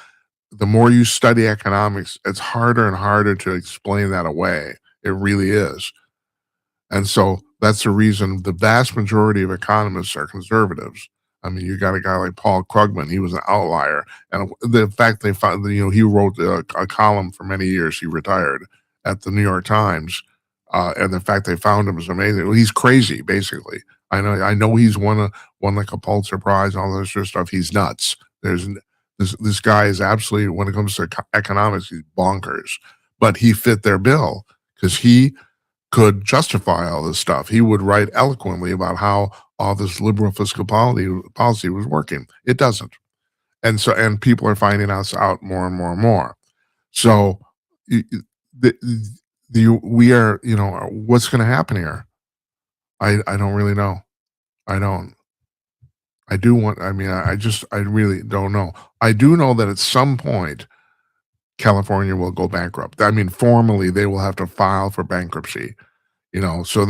the more you study economics, it's harder and harder to explain that away. It really is. And so that's the reason the vast majority of economists are conservatives. I mean, you got a guy like Paul Krugman. He was an outlier. And the fact they found, he wrote a column for many years. He retired at the New York Times. And the fact they found him is amazing. Well, he's crazy, basically. I know he's won like a Pulitzer Prize, all this sort of stuff. He's nuts. This guy is absolutely, when it comes to economics, he's bonkers. But he fit their bill because he could justify all this stuff. He would write eloquently about how all this liberal fiscal policy was working. It doesn't. And people are finding us out more and more and more. So we are, what's going to happen here? I don't really know. I don't. I do want, I mean, I really don't know. I do know that at some point, California will go bankrupt. I mean, formally, they will have to file for bankruptcy. So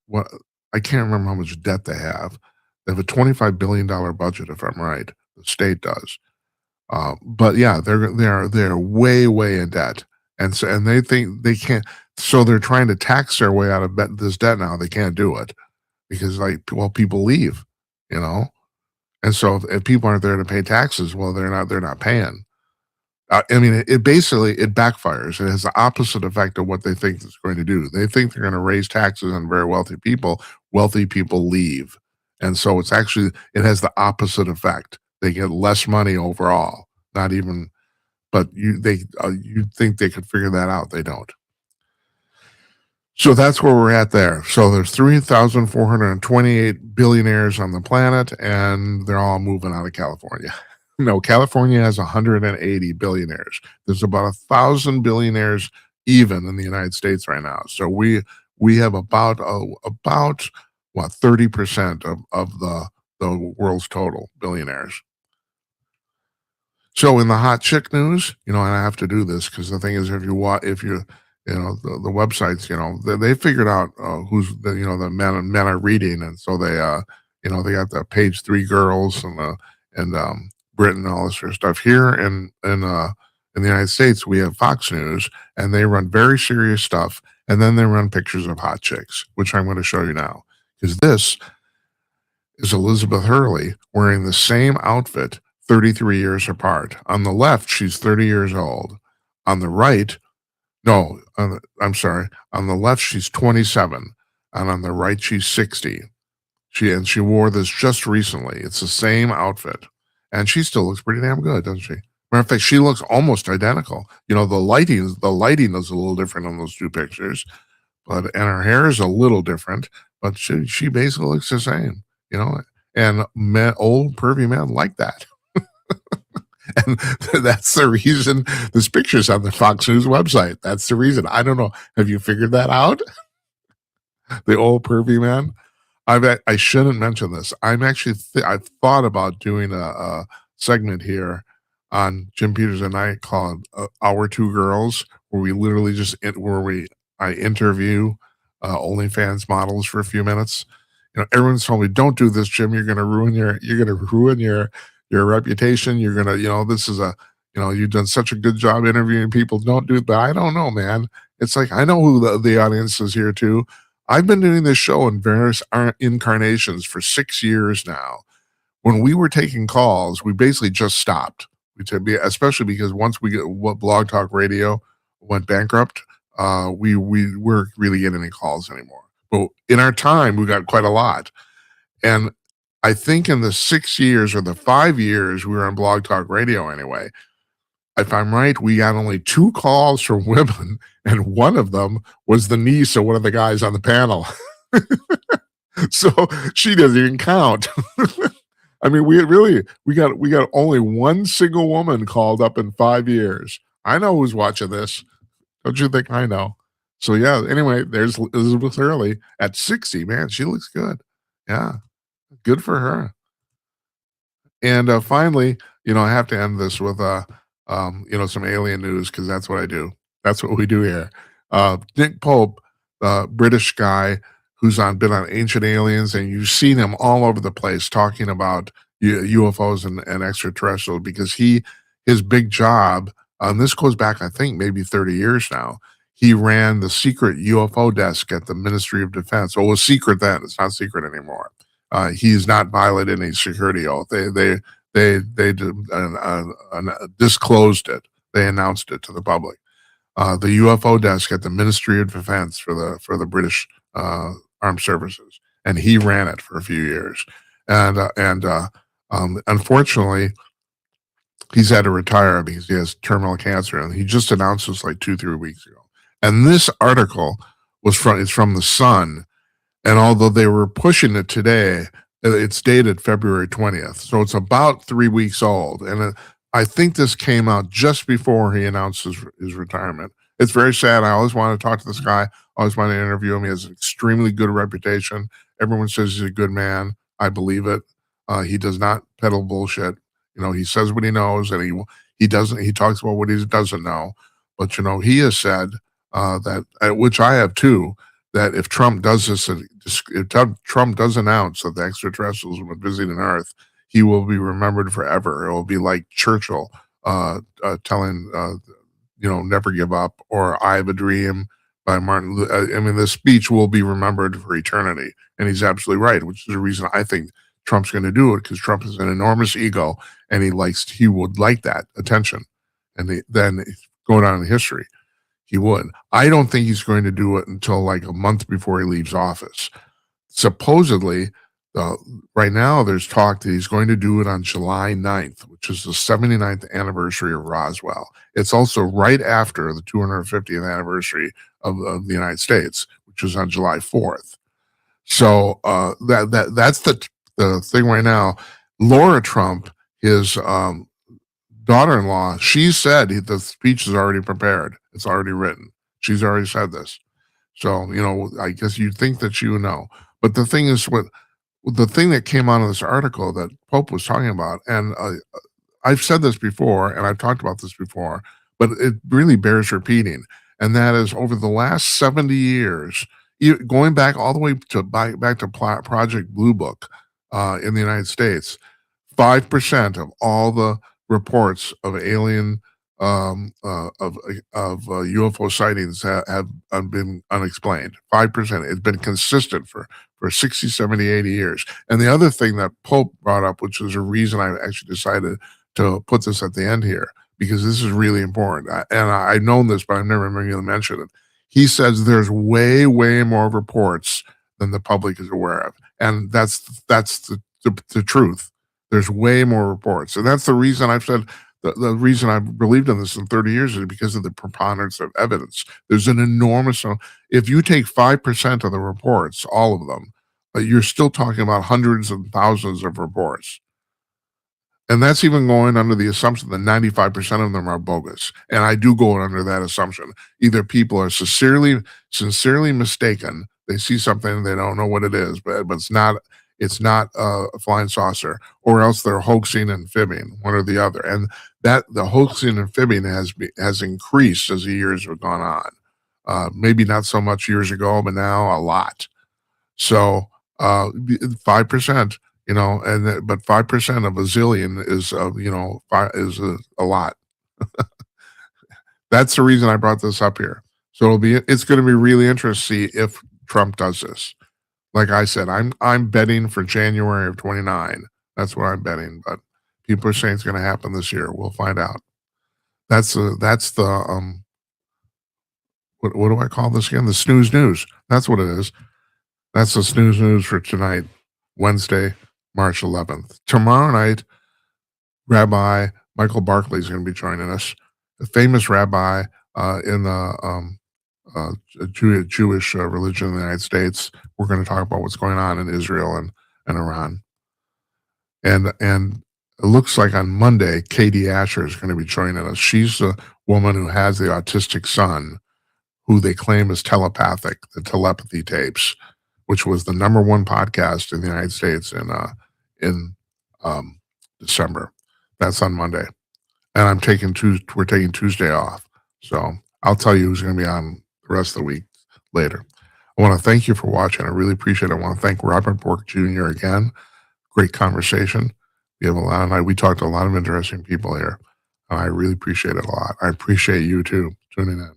what, I can't remember how much debt they have. They have a $25 billion budget, if I'm right. The state does. But yeah, they're way in debt. And they think they can't, so they're trying to tax their way out of this debt now. They can't do it because people leave, And so if people aren't there to pay taxes, well, they're not paying. I mean, it backfires. It has the opposite effect of what they think it's going to do. They think they're going to raise taxes on very wealthy people. Wealthy people leave. And so it has the opposite effect. They get less money overall, not even, but you think they could figure that out. They don't. So that's where we're at there. So there's 3,428 billionaires on the planet, and they're all moving out of California. No, California has 180 billionaires. There's about 1,000 billionaires even in the United States right now. So we have about 30% of the world's total billionaires. So in the hot chick news, and I have to do this because the thing is, if you the websites, they figured out who's the men are reading, and so they they got the page 3 girls and Britain and all this sort of stuff. Here in the United States, we have Fox News, and they run very serious stuff, and then they run pictures of hot chicks, which I'm going to show you now, because this is Elizabeth Hurley wearing the same outfit 33 years apart. On the left, she's 30 years old. On the right, I'm sorry. On the left, she's 27, and on the right, she's 60. She wore this just recently. It's the same outfit, and she still looks pretty damn good, doesn't she? Matter of fact, she looks almost identical. The lighting is a little different on those two pictures, and her hair is a little different, but she basically looks the same. And old pervy men like that. And that's the reason this picture's on the Fox News website. That's the reason. I don't know. Have you figured that out? The old pervy man? I shouldn't mention this. I'm actually, I've thought about doing a segment here on Jim Peters and I called Our Two Girls, where we literally I interview OnlyFans models for a few minutes. Everyone's told me, don't do this, Jim. You're going to ruin your reputation. You're going to, this is you've done such a good job interviewing people. Don't do it. But I don't know, man. It's like, I know who the audience is here too. I've been doing this show in various incarnations for 6 years now. When we were taking calls, we basically just stopped. Especially because once Blog Talk Radio went bankrupt, we weren't really getting any calls anymore. But in our time, we got quite a lot. And I think in the 6 years or the 5 years we were on Blog Talk Radio anyway, if I'm right, we got only 2 calls from women, and one of them was the niece of one of the guys on the panel. So she doesn't even count. I mean, we got only one single woman called up in 5 years. I know who's watching this. Don't you think I know? So yeah, anyway, there's Elizabeth Hurley at 60. Man, she looks good. Yeah, good for her. And finally, I have to end this with some alien news because that's what I do. That's what we do here. Nick Pope, British guy who's been on Ancient Aliens, and you've seen him all over the place talking about UFOs and extraterrestrials because his big job. This goes back, I think, maybe 30 years now. He ran the secret UFO desk at the Ministry of Defense. Well, it was secret then; it's not secret anymore. He's not violated any security oath. They disclosed it. They announced it to the public. The UFO desk at the Ministry of Defense for the British Armed Services, and he ran it for a few years. And unfortunately, he's had to retire because he has terminal cancer, and he just announced this like 2-3 weeks ago. And this article it's from the Sun, and although they were pushing it today, it's dated February 20th. So it's about 3 weeks old. And I think this came out just before he announced his retirement. It's very sad. I always want to talk to this guy. I always want to interview him. He has an extremely good reputation. Everyone says he's a good man. I believe it. He does not peddle bullshit. He says what he knows, and he doesn't. He talks about what he doesn't know. But he has said that, which I have too, that if Trump does this, if Trump does announce that the extraterrestrials have been visiting Earth, he will be remembered forever. It will be like Churchill telling, never give up, or I Have a Dream by Martin. I mean, this speech will be remembered for eternity. And he's absolutely right, which is the reason I think Trump's going to do it, because Trump has an enormous ego, and he would like that attention. And then go down in history. He would. I don't think he's going to do it until like a month before he leaves office. Supposedly, right now there's talk that he's going to do it on July 9th, which is the 79th anniversary of Roswell. It's also right after the 250th anniversary of the United States, which is on July 4th. So that's the thing right now. Laura Trump, his daughter-in-law, she said the speech is already prepared. It's already written. She's already said this. So, I guess you'd think that you know. But the thing is, the thing that came out of this article that Pope was talking about, and I've said this before, and I've talked about this before, but it really bears repeating. And that is, over the last 70 years, going back all the way back to Project Blue Book in the United States, 5% of all the reports of alien of UFO sightings have been unexplained. 5%. It's been consistent for 60, 70, 80 years. And the other thing that Pope brought up, which is a reason I actually decided to put this at the end here, because this is really important. I've known this, but I've never been able to mention it. He says there's way, way more reports than the public is aware of. And that's the truth. There's way more reports. And that's the reason I've said the reason I've believed in this in 30 years is because of the preponderance of evidence. There's an enormous, if you take 5% of the reports, all of them, you're still talking about hundreds and thousands of reports. And that's even going under the assumption that 95% of them are bogus. And I do go under that assumption. Either people are sincerely mistaken. They see something, they don't know what it is, but it's not a flying saucer, or else they're hoaxing and fibbing, one or the other. And that the hoaxing and fibbing has increased as the years have gone on. Maybe not so much years ago, but now a lot. So 5%. But 5% of a zillion is a lot. That's the reason I brought this up here. So it's going to be really interesting to see if Trump does this. Like I said, I'm betting for January of 29. That's what I'm betting, but people are saying it's going to happen this year. We'll find out. That's the what do I call this again? The snooze news. That's what it is. That's the snooze news for tonight, Wednesday, March 11th. Tomorrow night, Rabbi Michael Barkley is going to be joining us, a famous rabbi in the Jewish religion in the United States. We're going to talk about what's going on in Israel and Iran. And it looks like on Monday, Katie Asher is going to be joining us. She's the woman who has the autistic son who they claim is telepathic, the telepathy tapes, which was the #1 podcast in the United States in December. That's on Monday, and we're taking Tuesday off. So I'll tell you who's going to be on the rest of the week later. I want to thank you for watching. I really appreciate it. I want to thank Robert Bork Jr. again. Great conversation. We talked to a lot of interesting people here. And I really appreciate it a lot. I appreciate you too tuning in.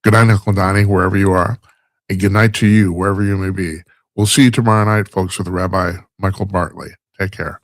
Good night, Uncle Donnie, wherever you are. And good night to you, wherever you may be. We'll see you tomorrow night, folks, with Rabbi Michael Bartley. Take care.